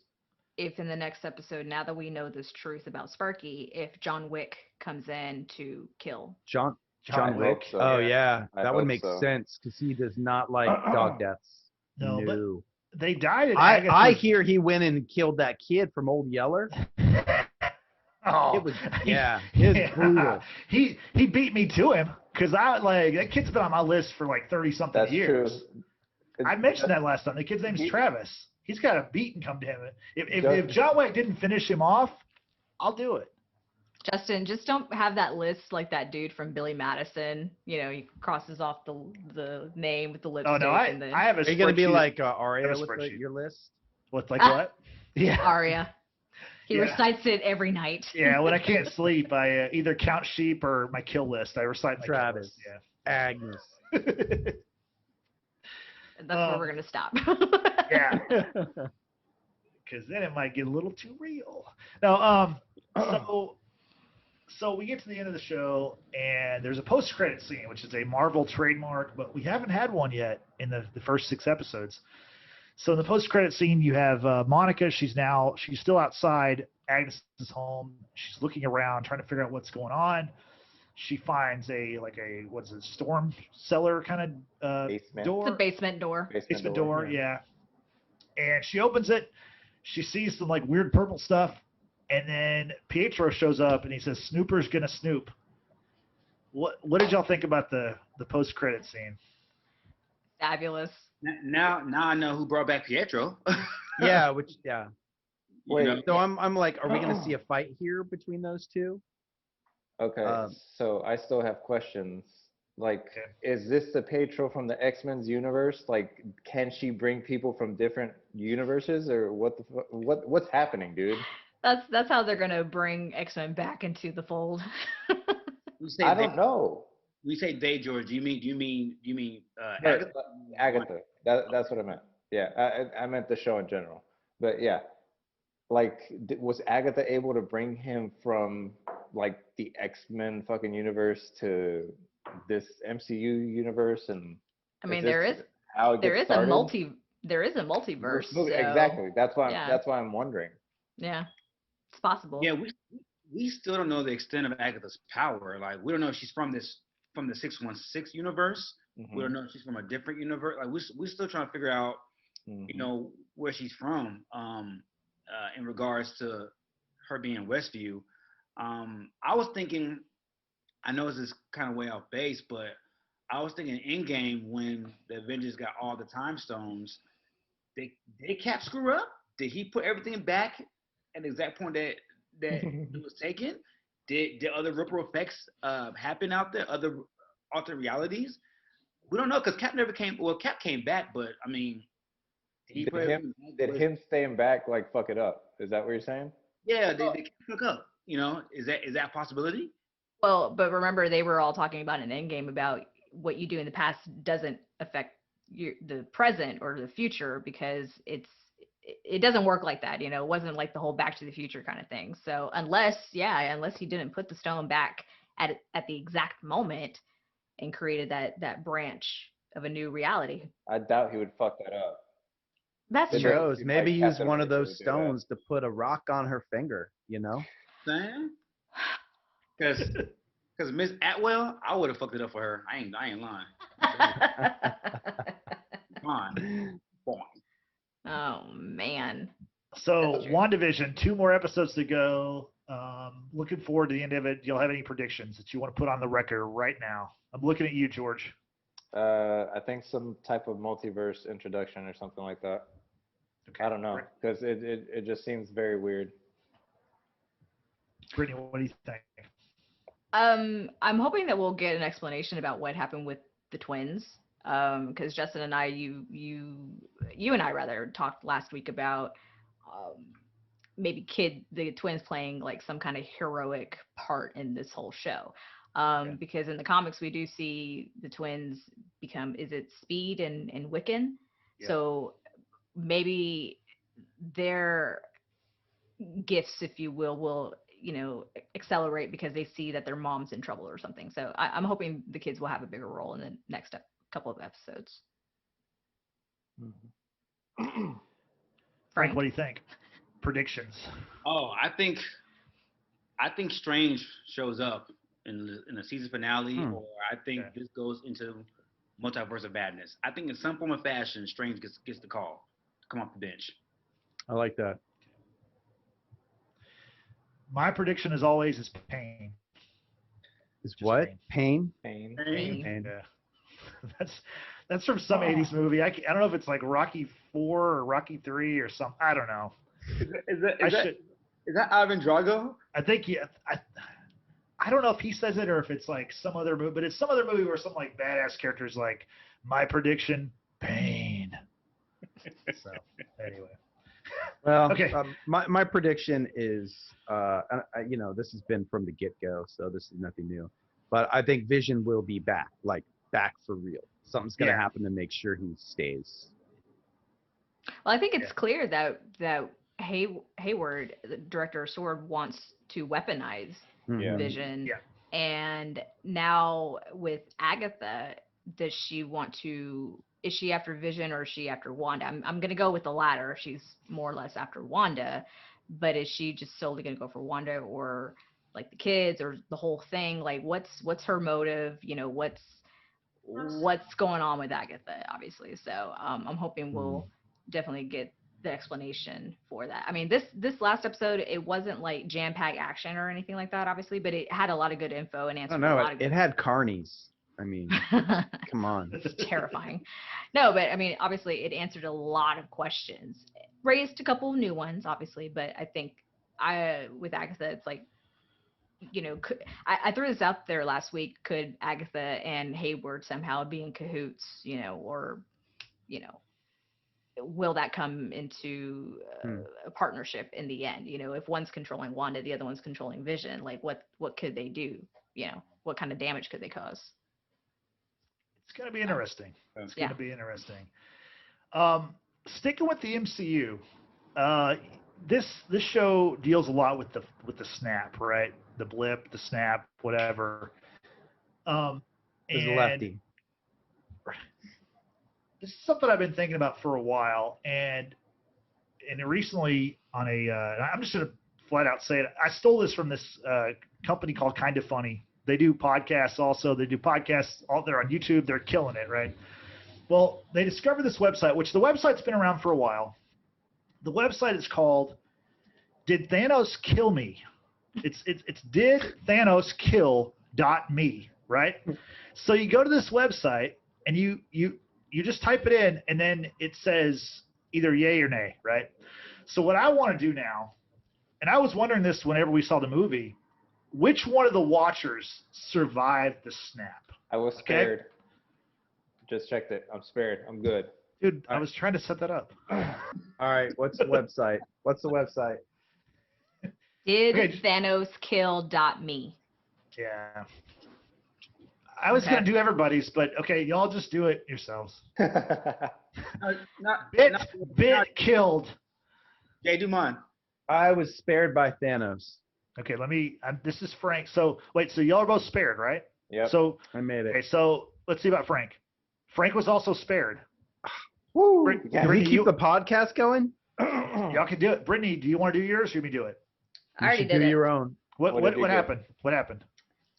if in the next episode, now that we know this truth about Sparky, if John Wick comes in to kill. John I hope Wick. so. Oh Yeah. yeah, I that would hope make so. sense because he does not like dog deaths. No, but No. they died at I Agatha's. hear he went and killed that kid from Old Yeller. Oh, It was it was brutal. He beat me to him because that kid's been on my list for like 30 something That's years. true. I mentioned that last time. The kid's name's Travis. He's got a beat and come to him. If John Wick didn't finish him off, I'll do it. Justin, just don't have that list like that dude from Billy Madison. He crosses off the name with the lipstick. Oh no, and the I have a. Are you gonna be spreadsheet like Arya have a with spreadsheet. your list? What's like what? Yeah. Aria. He Yeah. recites it every night. Yeah, when I can't sleep, I either count sheep or my kill list. I recite my Travis. kill list. Agnes. Yeah. That's where we're gonna stop. Yeah, because then it might get a little too real. No, so we get to the end of the show, and there's a post-credit scene, which is a Marvel trademark, but we haven't had one yet in the first 6 episodes. So in the post-credit scene, you have Monica. She's still outside Agnes's home. She's looking around, trying to figure out what's going on. She finds what's it, storm cellar kind of Basement. door. It's a basement door. Basement door, yeah. And she opens it. She sees some like weird purple stuff, and then Pietro shows up and he says, "Snooper's gonna snoop." What did y'all think about the post-credit scene? Fabulous. Now I know who brought back Pietro. Yeah, You know? So I'm like, are we gonna see a fight here between those two? Okay, so I still have questions. Like, is this the Pietro from the X-Men's universe? Like, can she bring people from different universes, or what's happening, dude? That's how they're gonna bring X-Men back into the fold. I don't know. We say they, George. Do you mean Agatha? Agatha. That's what I meant. Yeah, I meant the show in general. But yeah, like, was Agatha able to bring him from like the X-Men fucking universe to this MCU universe? And I mean, there is a multiverse. So, exactly. That's why. yeah. That's why I'm wondering. Yeah, it's possible. Yeah, we still don't know the extent of Agatha's power. Like, we don't know if she's from the 616 universe. Mm-hmm. We don't know if she's from a different universe. Like, we're still trying to figure out, where she's from. In regards to her being Westview, I was thinking. I know this is kind of way off base, but I was thinking Endgame, when the Avengers got all the time stones, did Cap screw up? Did he put everything back at the exact point that it was taken? Did other ripple effects happen out there? Other alternate realities? We don't know, because Cap never came. Well, Cap came back, but I mean, did him staying back like fuck it up? Is that what you're saying? Yeah, they can't fuck up. Is that a possibility? Well, but remember, they were all talking about an Endgame about what you do in the past doesn't affect the present or the future, because it doesn't work like that. It wasn't like the whole Back to the Future kind of thing. So unless he didn't put the stone back at the exact moment and created that branch of a new reality. I doubt he would fuck that up. That's true. Maybe use one of those stones to put a rock on her finger. Sam? Because Miss Atwell, I would have fucked it up for her. I ain't lying. Come on. Oh man. So WandaVision, 2 more episodes to go. Looking forward to the end of it. Do y'all have any predictions that you want to put on the record right now? I'm looking at you, George. I think some type of multiverse introduction or something like that. Okay. I don't know, because it just seems very weird. Brittany, what do you think? I'm hoping that we'll get an explanation about what happened with the twins. Because Justin and I, you and I rather talked last week about maybe the twins playing like some kind of heroic part in this whole show. Because in the comics we do see the twins become, is it Speed and Wiccan? Yeah. So maybe their gifts, if you will accelerate because they see that their mom's in trouble or something. So I'm hoping the kids will have a bigger role in the next couple of episodes. Frank, what do you think? Predictions. Oh, I think Strange shows up in the season finale, or I think this goes into Multiverse of Badness. I think in some form or fashion, Strange gets the call to come off the bench. I like that. My prediction, as always, is pain. Is what? Pain? Pain. And that's from some 80s movie. I don't know if it's like Rocky 4 or Rocky 3 or something. I don't know. Is that Ivan Drago? I think I don't know if he says it or if it's like some other movie, but it's some other movie where some like badass character's like, my prediction, pain. So anyway. Well, okay. My prediction is, this has been from the get-go, so this is nothing new. But I think Vision will be back for real. something's going to happen to make sure he stays. Well, I think it's clear that Hayward, the director of Sword, wants to weaponize Vision. Yeah. And now with Agatha, does she want to? Is she after Vision or is she after Wanda? I'm going to go with the latter. She's more or less after Wanda, but is she just solely going to go for Wanda, or like the kids, or the whole thing? Like, what's her motive? You know, what's going on with Agatha, obviously. So I'm hoping we'll definitely get the explanation for that. I mean, this last episode, it wasn't like jam-packed action or anything like that, obviously, but it had a lot of good info and answered a lot of good. It had carnies. I mean, come on. It's terrifying. No, but I mean, obviously, it answered a lot of questions, raised a couple of new ones, obviously, but I think with Agatha, it's like, you know, I threw this out there last week. Could Agatha and Hayward somehow be in cahoots, you know, or, you know, will that come into a partnership in the end? You know, if one's controlling Wanda, the other one's controlling Vision, like what could they do? You know, what kind of damage could they cause? It's going to be interesting. It's going to be interesting. Sticking with the MCU, this show deals a lot with the snap, right? The blip, the snap, whatever. There's a lefty. This is something I've been thinking about for a while, and recently on I'm just going to flat out say it. I stole this from this company called Kind of Funny. They do podcasts also. They do podcasts out there on YouTube. They're killing it, right? Well, they discovered this website, which the website's been around for a while. The website is called Did Thanos Kill Me? It's didthaноskill.me, right? So you go to this website and you just type it in, and then it says either yay or nay, right? So what I want to do now, and I was wondering this whenever we saw the movie, which one of the Watchers survived the snap? I was spared. Just checked it. I'm spared. I'm good. Dude, I was trying to set that up. All right, what's the website? Didthaноskill.me. Yeah. I was going to do everybody's, but okay, y'all just do it yourselves. Bit killed. Jay, do mine. I was spared by Thanos. Okay, this is Frank. So, wait, so y'all are both spared, right? Yeah. So, I made it. Okay, so let's see about Frank. Frank was also spared. Woo! Can we keep the podcast going? Y'all can do it. Brittany, do you want to do yours or me do it? I already did it. Your own. What happened? What happened?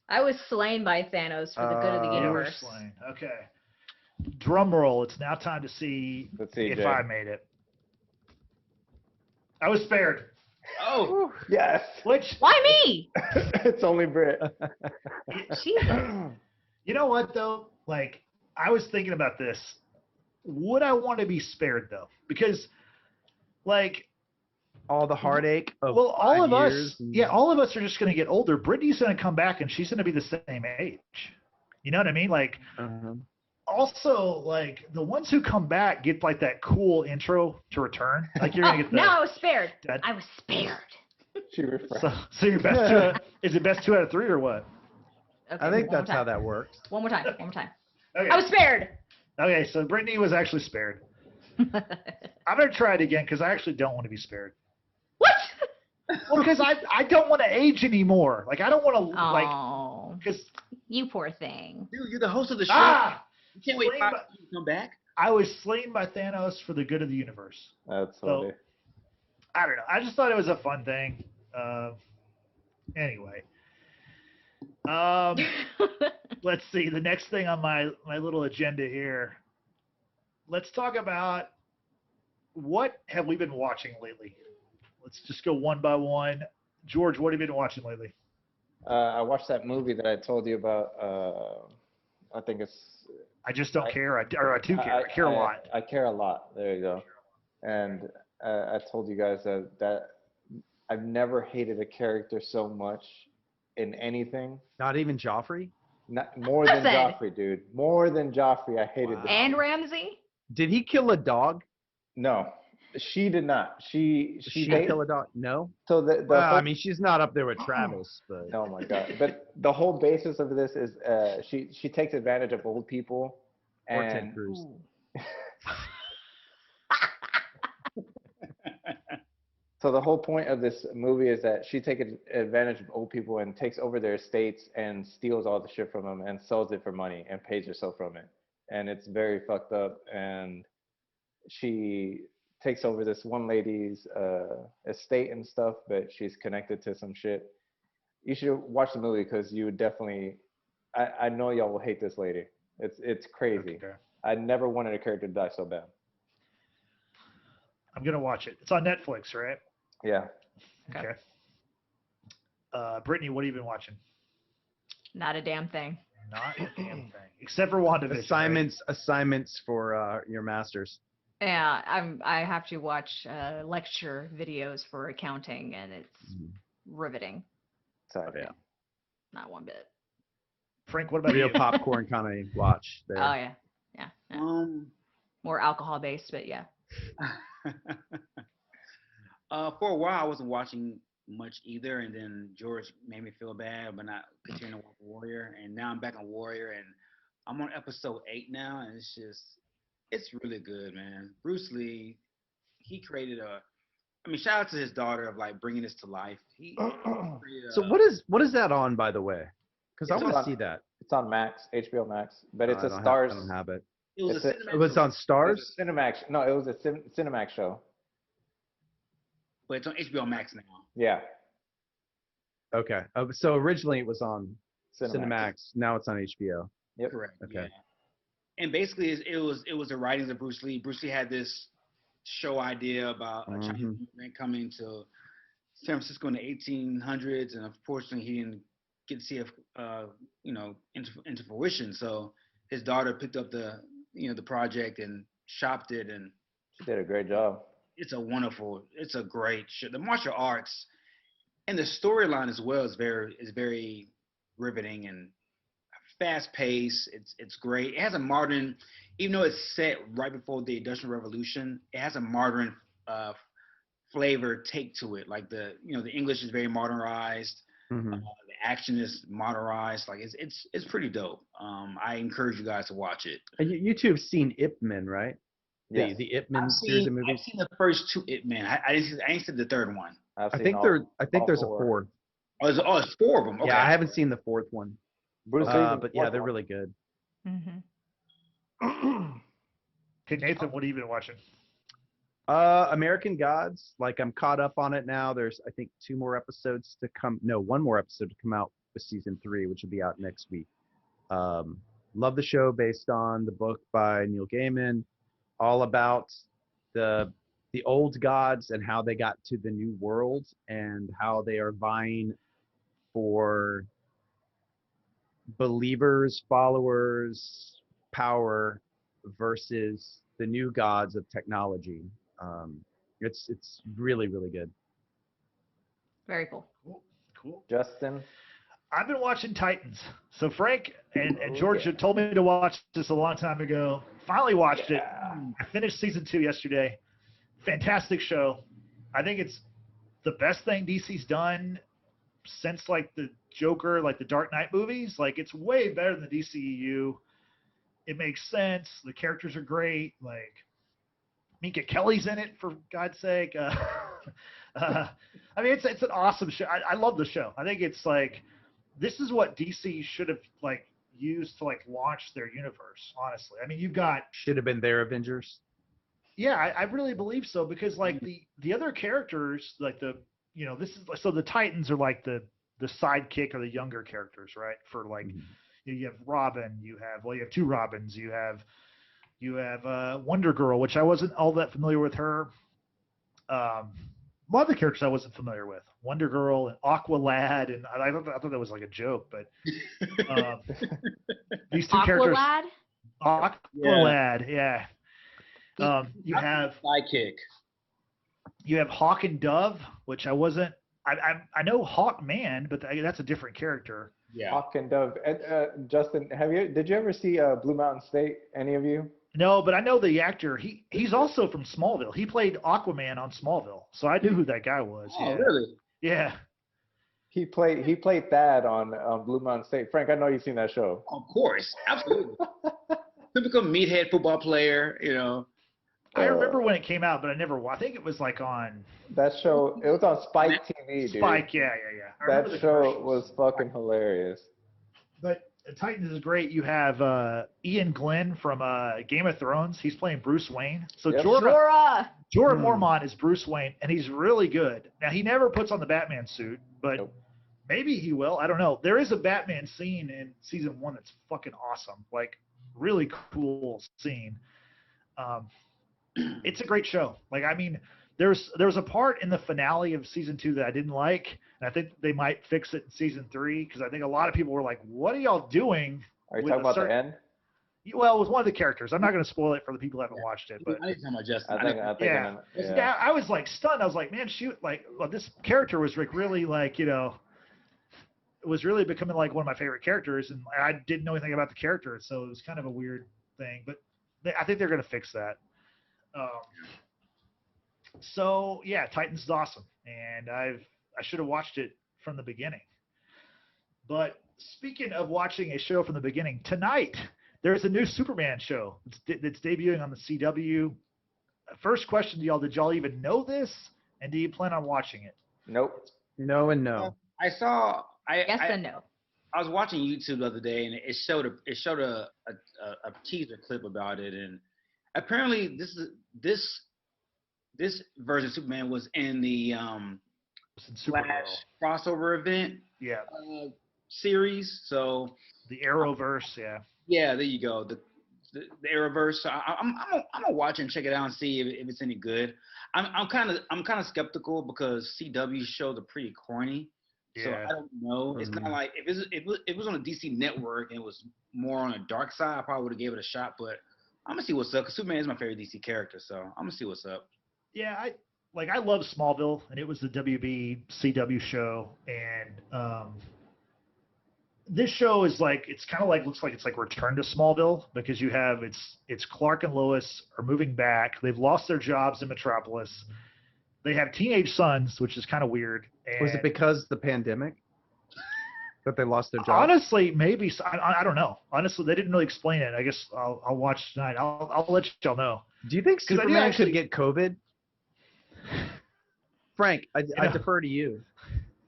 I was slain by Thanos for the good of the universe. Slain. Okay. Drum roll. It's now time to see if I made it. I was spared. Oh, yes. Why me? It's only Brit. Jesus. You know what though? Like, I was thinking about this. Would I want to be spared though? Because, like, all the heartache of all of years us, all of us are just going to get older. Brittany's going to come back and she's going to be the same age. You know what I mean? Like, also, like, the ones who come back get like that cool intro to return. Like, you're going to get the. No, I was spared. I was spared. She refreshed. So your best two, is it best 2 out of 3 or what? Okay, I think that's how that works. One more time. Okay. I I was spared. Okay, so Brittany was actually spared. I'm going to try it again because I actually don't want to be spared. What? Well, because I don't want to age anymore. Like, I don't want to, like, because. You poor thing. Dude, you're the host of the show. You can't wait 5 years to come back. I was slain by Thanos for the good of the universe. That's funny. So, I don't know. I just thought it was a fun thing. Anyway. Let's see. The next thing on my little agenda here. Let's talk about what have we been watching lately. Let's just go one by one. George, what have you been watching lately? I watched that movie that I told you about. I think it's. I just don't care. I do care. I care a lot. I care a lot. There you go. And I told you guys that I've never hated a character so much in anything. Not even Joffrey? Not more than Joffrey, dude. More than Joffrey. I hated the And Ramsay? Did he kill a dog? No. She did not. She kill a dog? No. So the well, I mean, she's not up there with Travis, but. Oh my God! But the whole basis of this is she takes advantage of old people, Or Ted And Cruz. Ooh. so the whole point of this movie is that she takes advantage of old people and takes over their estates and steals all the shit from them and sells it for money and pays herself from it. And it's very fucked up. And she takes over this one lady's estate and stuff, but she's connected to some shit. You should watch the movie because you would definitely. I know y'all will hate this lady. It's crazy. Okay. I never wanted a character to die so bad. I'm gonna watch it. It's on Netflix, right? Yeah. Okay. Brittany, what have you been watching? Not a damn thing. Not a damn thing, except for WandaVision. Assignments for your masters. Yeah, I have to watch lecture videos for accounting, and it's riveting. Sorry. Yeah. Not one bit. Frank, what about Real you? popcorn kind of watch there. Oh yeah, yeah. More alcohol based, but yeah. For a while, I wasn't watching much either, and then George made me feel bad, but not continuing to watch Warrior, and now I'm back on Warrior, and I'm on episode 8 now, and it's really good, man. Bruce Lee, he created shout out to his daughter of like bringing this to life. He created So what is that on, by the way? Because I want to see that. It's on Max, HBO Max, but it's I a don't Stars. I don't have it. It was a It was on Stars. It was a Cinemax. No, it was a Cinemax show. but it's on HBO Max now. Yeah. Okay. So originally it was on Cinemax. Cinemax. Now it's on HBO. Yep. Correct. Okay. Yeah. And basically, it was the writings of Bruce Lee. Bruce Lee had this show idea about a Chinese immigrant coming to San Francisco in the 1800s, and unfortunately, he didn't get to see it, into fruition. So his daughter picked up the project and shopped it, and She did a great job. it's a great show. The martial arts and the storyline as well is very riveting and fast paced. It's great. It has a modern, even though it's set right before the Industrial Revolution, it has a modern flavor take to it. Like the English is very modernized. The action is modernized. Like it's pretty dope. I encourage you guys to watch it. And you two have seen Ip Man, right? Yes. The Ip Man series of movies. I've seen the first 2 Ip Man. I ain't seen the third one. I've I seen think all there's a four. fourth. It's 4 of them. Okay. Yeah, I haven't seen the fourth one. Bruce Lee's in But the yeah, fourth they're one. really good. Okay, Nathan, what have you been watching? American Gods. Like I'm caught up on it now. There's I think 2 more episodes to come. No, 1 more episode to come out with season 3, which will be out next week. Love the show based on the book by Neil Gaiman, all about the old gods and how they got to the new world and how they are vying for believers, followers, power versus the new gods of technology. It's really, really good. Very cool. Cool. Justin. I've been watching Titans. So Frank and George had told me to watch this a long time ago. Finally watched it. I finished season 2 yesterday. Fantastic show. I think it's the best thing DC's done since like the Joker, like the Dark Knight movies. Like it's way better than the DCEU. It makes sense. The characters are great. Like Minka Kelly's in it, for God's sake. I mean, it's an awesome show. I love the show. I think it's like this is what DC should have like used to like launch their universe. Honestly, I mean, you've got Should have been their Avengers. yeah, I really believe so because like the other characters, like this is so the Titans are like the sidekick or the younger characters, right? For like you have Robin, you have 2 Robins, you have Wonder Girl, which I wasn't all that familiar with her. A lot of the characters I wasn't familiar with. Wonder Girl and Aqua Lad, and I thought that was like a joke, but these 2 characters. Aqualad? Aqua Lad, yeah. You have Sidekick. You have Hawk and Dove, which I wasn't. I know Hawkman, but that's a different character. Yeah. Hawk and Dove. Justin, did you ever see Blue Mountain State? Any of you? No, but I know the actor. He's also from Smallville. He played Aquaman on Smallville, so I knew who that guy was. Oh, yeah. really? Yeah. He played Thad on Blue Mountain State. Frank, I know you've seen that show. Of course, absolutely. typical meathead football player, you know. I remember when it came out, but I never. I think it was like on That show, it was on Spike TV, dude. Spike. Yeah. I remember That the show commercials. was fucking hilarious. But Titans is great. You have Ian Glenn from Game of Thrones. He's playing Bruce Wayne. So Yep. Jorah. Jorah Mormont is Bruce Wayne, and he's really good. Now, he never puts on the Batman suit, but Nope. maybe he will. I don't know. There is a Batman scene in season 1 that's fucking awesome. Like, really cool scene. It's a great show. Like, I mean, there's a part in the finale of season 2 that I didn't like, and I think they might fix it in season 3 because I think a lot of people were like, "What are y'all doing?" Are you with talking about certain- the end? Well, it was one of the characters. I'm not going to spoil it for the people who haven't watched it, but I think about Justin. I think yeah. I was like stunned. I was like, man, shoot, like, well, this character was like really like, you know, it was really becoming like one of my favorite characters, and I didn't know anything about the character, so it was kind of a weird thing. But I think they're going to fix that. So yeah, Titans is awesome, and I should have watched it from the beginning. But speaking of watching a show from the beginning, tonight there's a new Superman show that's debuting on the CW. First question to y'all: did y'all even know this, and do you plan on watching it? Nope. No and no. I saw. Yes and no. I was watching YouTube the other day, and it showed a teaser clip about it, and apparently this version of Superman was in the It's in Flash Supergirl. crossover event Yeah, series. So the Arrowverse. Yeah. yeah, there you go. The Arrowverse. So I'm gonna watch it and check it out and see if it's any good. I'm kind of skeptical because CW shows are pretty corny. So Yeah. I don't know. It's not like if it was on a DC network and it was more on a dark side, I probably would have gave it a shot. But I'm gonna see what's up because Superman is my favorite DC character, so I'm gonna see what's up. Yeah, I love Smallville, and it was the WB CW show, and this show is like it's kind of like looks like it's like Return to Smallville because you have it's Clark and Lois are moving back. They've lost their jobs in Metropolis. They have teenage sons, which is kind of weird. And Was it because the pandemic that they lost their job? honestly, maybe I don't know. Honestly, they didn't really explain it. I guess I'll watch tonight. I'll let y'all know. Do you think 'Cause I do Superman actually- could get COVID? Frank, I defer to you.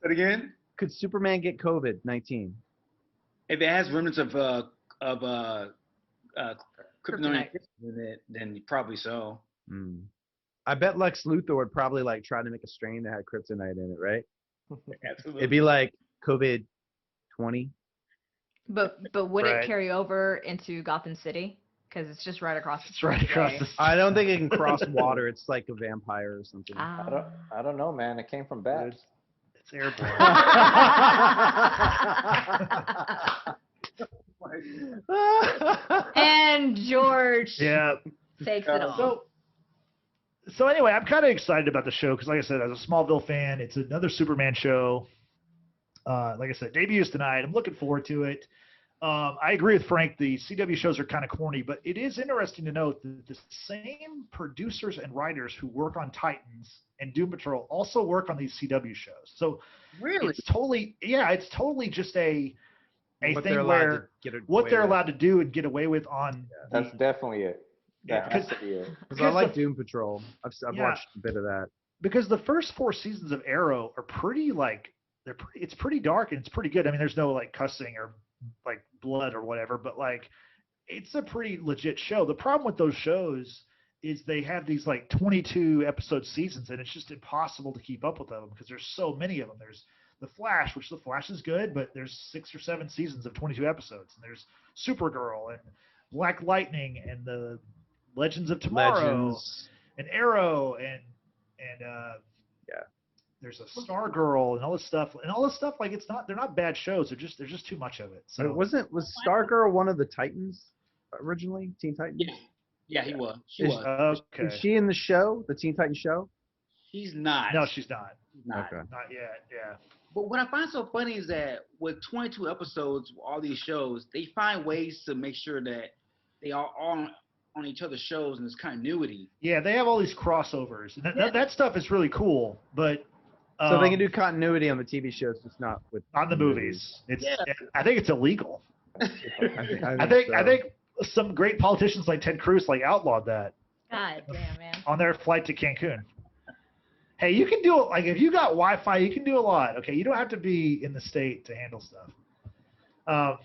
But again, Could Superman get COVID-19? if it has remnants of kryptonite in it, then probably so. Hmm. I bet Lex Luthor would probably like try to make a strain that had kryptonite in it, right? Absolutely. It'd be like COVID 20. But would Right. it carry over into Gotham City? Because it's just right across the It's right across way. the. I don't think it can cross water. It's like a vampire or something. Ah. I don't know, man. It came from bats. It's airborne. And George Yeah. takes it all. So anyway, I'm kind of excited about the show because, like I said, as a Smallville fan, it's another Superman show. Like I said, debuts tonight. I'm looking forward to it. I agree with Frank. The CW shows are kind of corny, but it is interesting to note that the same producers and writers who work on Titans and Doom Patrol also work on these CW shows. So Really? it's totally just a What thing they're allowed to where get what away they're with. allowed to do and get away with on. That's definitely it. That Yeah, has to be it. Because I like Doom Patrol. I've Yeah. watched a bit of that. Because the first 4 seasons of Arrow are pretty like it's pretty dark and it's pretty good. I mean, there's no like cussing or like blood or whatever, but like it's a pretty legit show. The problem with those shows is they have these like 22 episode seasons and it's just impossible to keep up with them because there's so many of them. There's The Flash, which The Flash is good, but there's 6 or 7 seasons of 22 episodes. And there's Supergirl and Black Lightning and the Legends of Tomorrow Legends. and Arrow and there's a Stargirl and all this stuff like they're not bad shows. There's just too much of it. So Was Stargirl one of the Titans originally? Teen Titans? Yeah, he was. She Is- was. okay. Is she in the show, the Teen Titans show? She's not. No, she's not. She's not. Okay. Not yet. Yeah. But what I find so funny is that with 22 episodes, all these shows, they find ways to make sure that they are all on each other's shows and there's continuity. Yeah, they have all these crossovers. And that stuff is really cool, but So they can do continuity on the TV shows, just not with on the movies. It's Yeah. I think it's illegal. I I think so. some great politicians like Ted Cruz like outlawed that God damn, man. on their flight to Cancun. Hey, you can do it. Like if you got Wi-Fi, you can do a lot. Okay, you don't have to be in the state to handle stuff. That's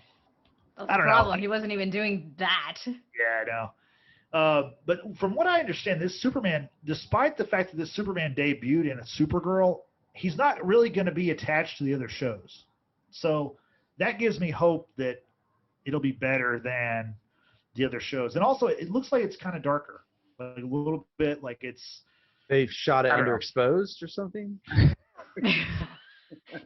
I the don't know. problem. He wasn't even doing that. Yeah, I know. But from what I understand, this Superman, despite the fact that this Superman debuted in a Supergirl, he's not really going to be attached to the other shows. So that gives me hope that it'll be better than the other shows. And also, it looks like it's kind of darker, like a little bit like it's. They've shot it I don't know. underexposed or something.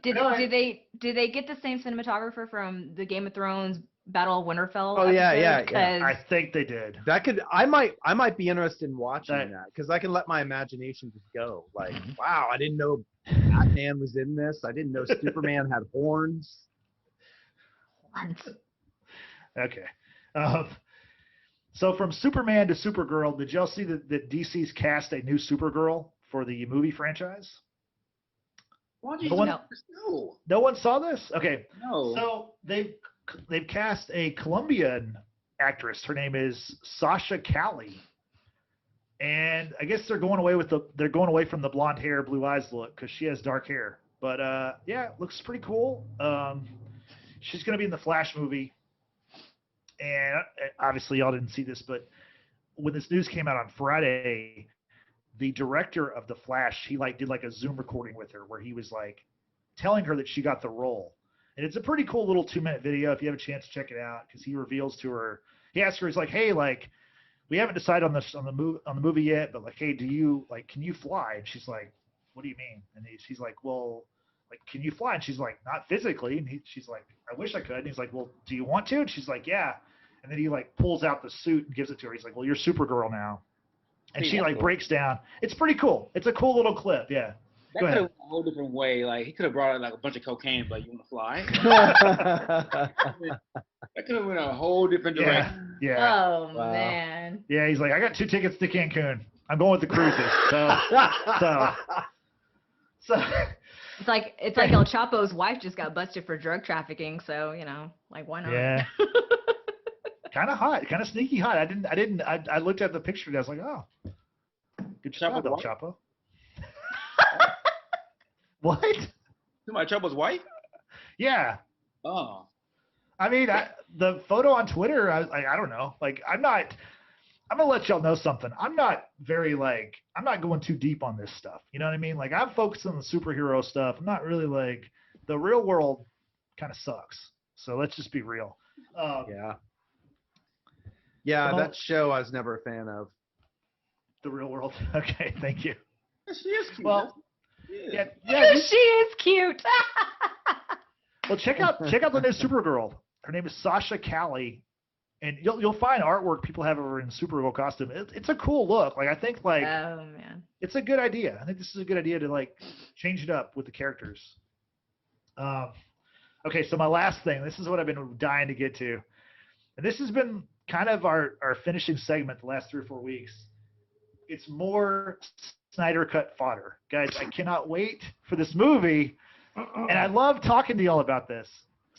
Did they get the same cinematographer from the Game of Thrones Battle of Winterfell? Oh, yeah, yeah. 'Cause I think they did. That could I might be interested in watching that because I can let my imagination just go. Like, wow, I didn't know Batman was in this. I didn't know Superman had horns. Okay. So from Superman to Supergirl, did y'all see that DC's cast a new Supergirl for the movie franchise? Why did you No one saw this? Okay. No. So they've cast a Colombian actress. Her name is Sasha Cali. And I guess they're going away from the blonde hair, blue eyes look because she has dark hair. But yeah, it looks pretty cool. She's going to be in the Flash movie. And obviously y'all didn't see this, but when this news came out on Friday, the director of the Flash, he did a Zoom recording with her where he was telling her that she got the role. And it's a pretty cool little 2-minute video if you have a chance to check it out, because he reveals to her, he asks her, he's like, hey, we haven't decided on the movie yet, but hey, do you can you fly? And she's like, what do you mean? And she's like, well, can you fly? And she's like, not physically. And she's like, I wish I could. And he's like, well, do you want to? And she's like, yeah. And then he pulls out the suit and gives it to her. He's like, well, you're Supergirl now. And she breaks down. It's pretty cool. It's a cool little clip. Yeah. That could have went a whole different way. He could have brought in a bunch of cocaine, but you want to fly? That could have went a whole different direction. Yeah. Oh wow. Man. Yeah, he's like, I got 2 tickets to Cancun. I'm going with the cruises. So it's like El Chapo's wife just got busted for drug trafficking, so why not? Yeah. Kind of hot, kind of sneaky hot. I looked at the picture and I was like, oh, good job, El Chapo. What? My Chapo's wife? Yeah. Oh. I mean, the photo on Twitter, I don't know. I'm going to let y'all know something. I'm not I'm not going too deep on this stuff. You know what I mean? I'm focused on the superhero stuff. I'm not really the real world kind of sucks. So let's just be real. Yeah. Yeah, that show I was never a fan of. The real world. Okay, thank you. She is cute. Well, yeah, she is cute. Well, check out the new Supergirl. Her name is Sasha Cali, and you'll find artwork people have her in Supergirl costume. It's a cool look. I think oh man, it's a good idea. I think this is a good idea to change it up with the characters. Okay, so my last thing. This is what I've been dying to get to, and this has been kind of our finishing segment the last 3 or 4 weeks. It's more Snyder Cut fodder. Guys, I cannot wait for this movie, and I love talking to y'all about this.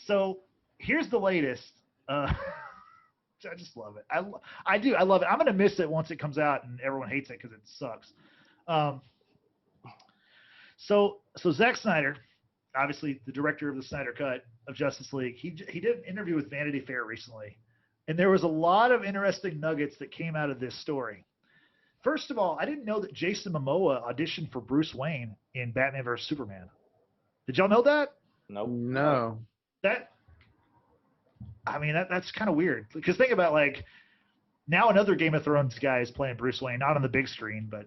So here's the latest. I just love it. I do. I love it. I'm going to miss it once it comes out and everyone hates it because it sucks. So Zack Snyder, obviously the director of the Snyder Cut of Justice League, he did an interview with Vanity Fair recently. And there was a lot of interesting nuggets that came out of this story. First of all, I didn't know that Jason Momoa auditioned for Bruce Wayne in Batman vs. Superman. Did y'all know that? Nope. No. That's kind of weird. Because think about now another Game of Thrones guy is playing Bruce Wayne, not on the big screen, but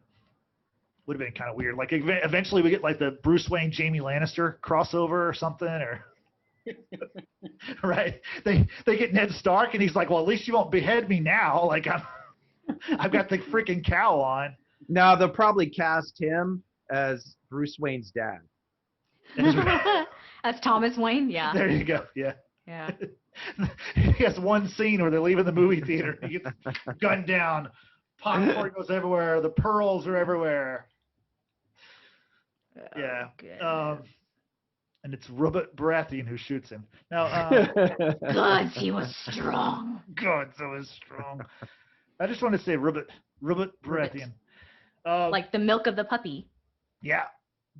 would have been kind of weird. Eventually we get the Bruce Wayne, Jamie Lannister crossover or something, or right? They get Ned Stark, and he's like, well, at least you won't behead me now. I've got the freaking cowl on. No, they'll probably cast him as Bruce Wayne's dad. That's Thomas Wayne. Yeah. There you go. Yeah. Yeah. He has one scene where they're leaving the movie theater. He gets gunned down. Popcorn goes everywhere. The pearls are everywhere. Yeah. and it's Robert Baratheon who shoots him. Now, God, he was strong. God, so is strong. I just want to say Robert Baratheon. Like the milk of the puppy. Yeah,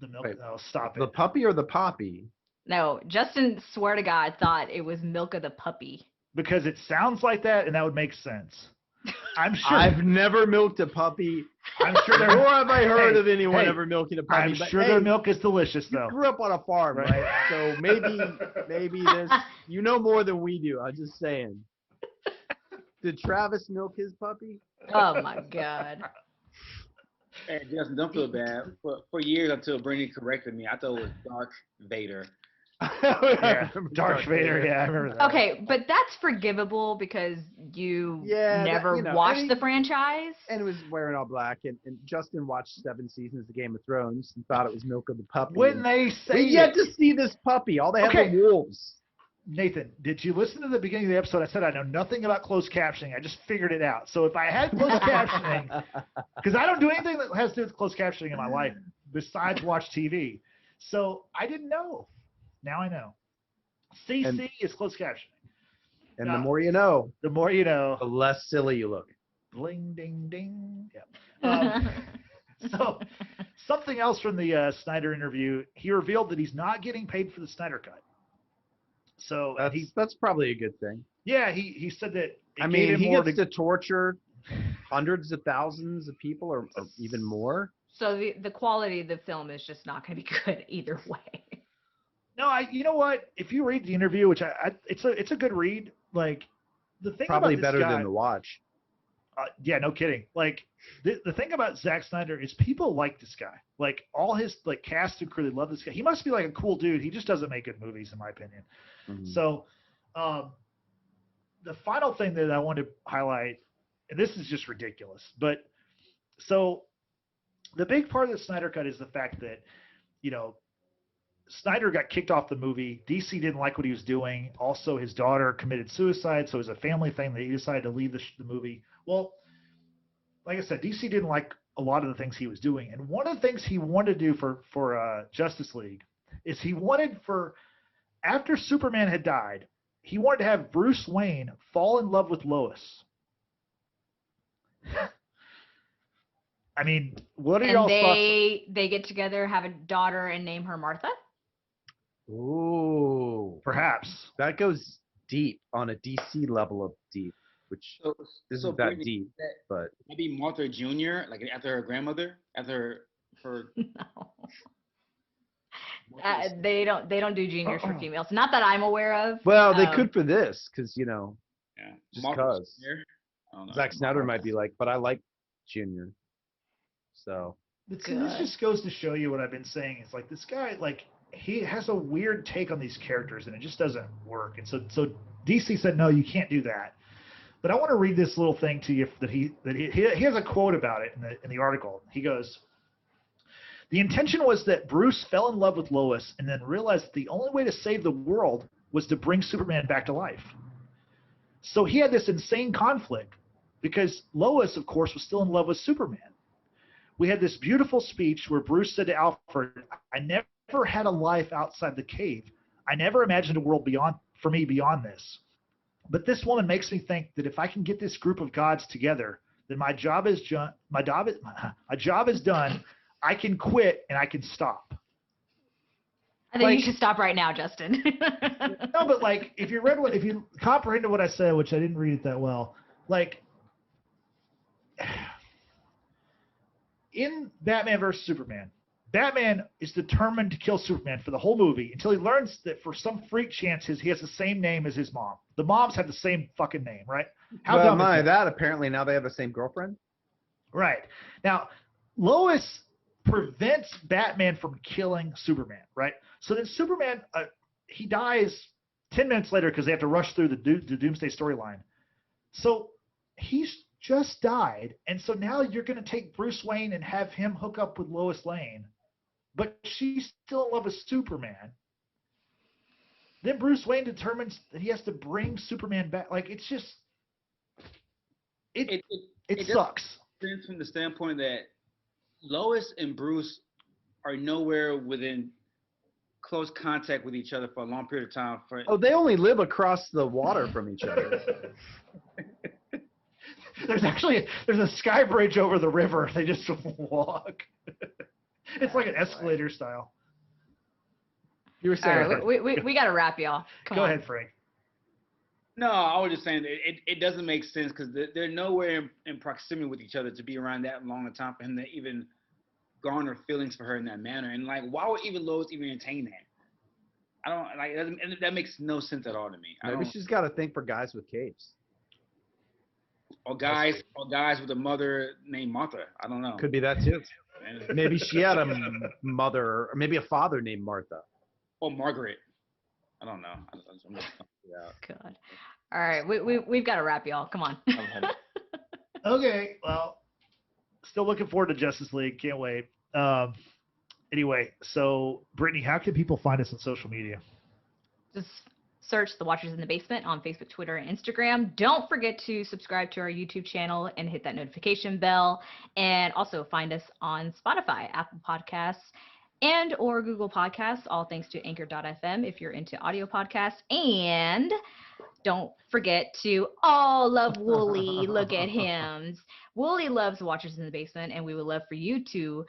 the milk. Wait, Oh, stop the it. puppy or the poppy? No, Justin, swear to God, thought it was milk of the puppy. Because it sounds like that, and that would make sense. I'm sure. I've never milked a puppy. I'm sure Nor have I heard of anyone ever milking a puppy. I'm but sure hey, their milk is delicious, you though. grew up on a farm, right? So maybe this, you know more than we do. I'm just saying. Did Travis milk his puppy? Oh my God. Hey, Justin, don't feel bad. For years until Brittany corrected me, I thought it was Dark Vader. Yeah, Darth Vader. Yeah, I remember that. Okay, but that's forgivable because you never watched the franchise. And it was wearing all black. And Justin watched 7 seasons of Game of Thrones and thought it was milk of the puppy. When they say we yet to see this puppy. All they have are wolves. Nathan, did you listen to the beginning of the episode? I said I know nothing about closed captioning. I just figured it out. So if I had closed captioning, because I don't do anything that has to do with closed captioning in my life besides watch TV. So I didn't know. Now I know. CC is closed captioning. And the more you know. The more you know. The less silly you look. Bling, ding, ding. Yeah. So something else from the Snyder interview, he revealed that he's not getting paid for the Snyder Cut. So that's probably a good thing. Yeah, he said that. He gets to torture hundreds of thousands of people or even more. So the quality of the film is just not going to be good either way. No, you know what? If you read the interview, which it's a good read. Like the thing probably about this better guy, than the watch. Yeah, no kidding. Like the thing about Zack Snyder is people like this guy. Like all his cast and crew, they love this guy. He must be like a cool dude. He just doesn't make good movies, in my opinion. Mm-hmm. So, the final thing that I want to highlight, and this is just ridiculous, but so the big part of the Snyder Cut is the fact that, Snyder got kicked off the movie. DC didn't like what he was doing. Also, his daughter committed suicide, so it was a family thing that he decided to leave the movie. Well, like I said, DC didn't like a lot of the things he was doing. And one of the things he wanted to do for Justice League is he wanted after Superman had died, he wanted to have Bruce Wayne fall in love with Lois. I mean, what are y'all thoughts? They get together, have a daughter, and name her Martha? Ooh. Perhaps. That goes deep on a DC level of deep, which isn't that deep. But maybe Martha Jr., like after her grandmother, after her. No. They don't do juniors for females. Not that I'm aware of. Well, they could for this, because just because Zack Snyder might be like, but I like Junior. So this just goes to show you what I've been saying. It's like this guy, he has a weird take on these characters, and it just doesn't work. And so DC said, no, you can't do that. But I want to read this little thing to you that he has a quote about it in the article. He goes, "The intention was that Bruce fell in love with Lois and then realized that the only way to save the world was to bring Superman back to life. So he had this insane conflict because Lois, of course, was still in love with Superman. We had this beautiful speech where Bruce said to Alfred, I never had a life outside the cave. I never imagined a world beyond this. But this woman makes me think that if I can get this group of gods together, then my job is done. I can quit and I can stop." I think you should stop right now, Justin. No, but if you comprehended what I said, which I didn't read it that well, in Batman vs. Superman, Batman is determined to kill Superman for the whole movie until he learns that for some freak chance he has the same name as his mom. The moms have the same fucking name, right? How dumb is that? Apparently now they have the same girlfriend. Right. Now, Lois prevents Batman from killing Superman, right? So then Superman, he dies 10 minutes later because they have to rush through the Doomsday storyline. So he's just died, and so now you're going to take Bruce Wayne and have him hook up with Lois Lane, but she's still in love with Superman. Then Bruce Wayne determines that he has to bring Superman back. It's just it sucks. From the standpoint that Lois and Bruce are nowhere within close contact with each other for a long period of time. Oh, they only live across the water from each other. There's a sky bridge over the river. They just walk. It's like an escalator style. You were All saying. right, we got to wrap, y'all. Come Go on. ahead, Frank. No, I was just saying it doesn't make sense because they're nowhere in proximity with each other to be around that long a time for him to even garner feelings for her in that manner. And like, why would even Lois even entertain that? I don't like that makes no sense at all to me. Maybe she's got a thing for guys with capes. Or guys with a mother named Martha. I don't know. Could be that too. And- Maybe she had a mother, or maybe a father named Martha. or Margaret. I don't know. I'm just trying to figure it out. God. All right, we've got to wrap, y'all. Come on. I'm headed. Okay, well, still looking forward to Justice League. Can't wait. Anyway, so Brittany, how can people find us on social media? Just search The Watchers in the Basement on Facebook, Twitter, and Instagram. Don't forget to subscribe to our YouTube channel and hit that notification bell. And also find us on Spotify, Apple Podcasts, and or Google Podcasts, all thanks to Anchor.fm if you're into audio podcasts. And don't forget to all love Wooly. Look at him. Wooly loves Watchers in the Basement, and we would love for you to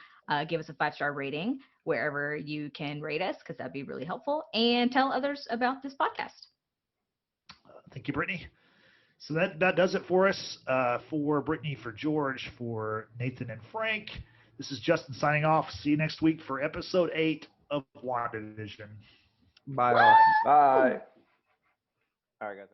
give us a 5-star rating wherever you can rate us, because that'd be really helpful. And tell others about this podcast. Thank you, Brittany. So that does it for us. For Brittany, for George, for Nathan and Frank, this is Justin signing off. See you next week for episode 8 of WandaVision. Bye. Bye. All right, guys.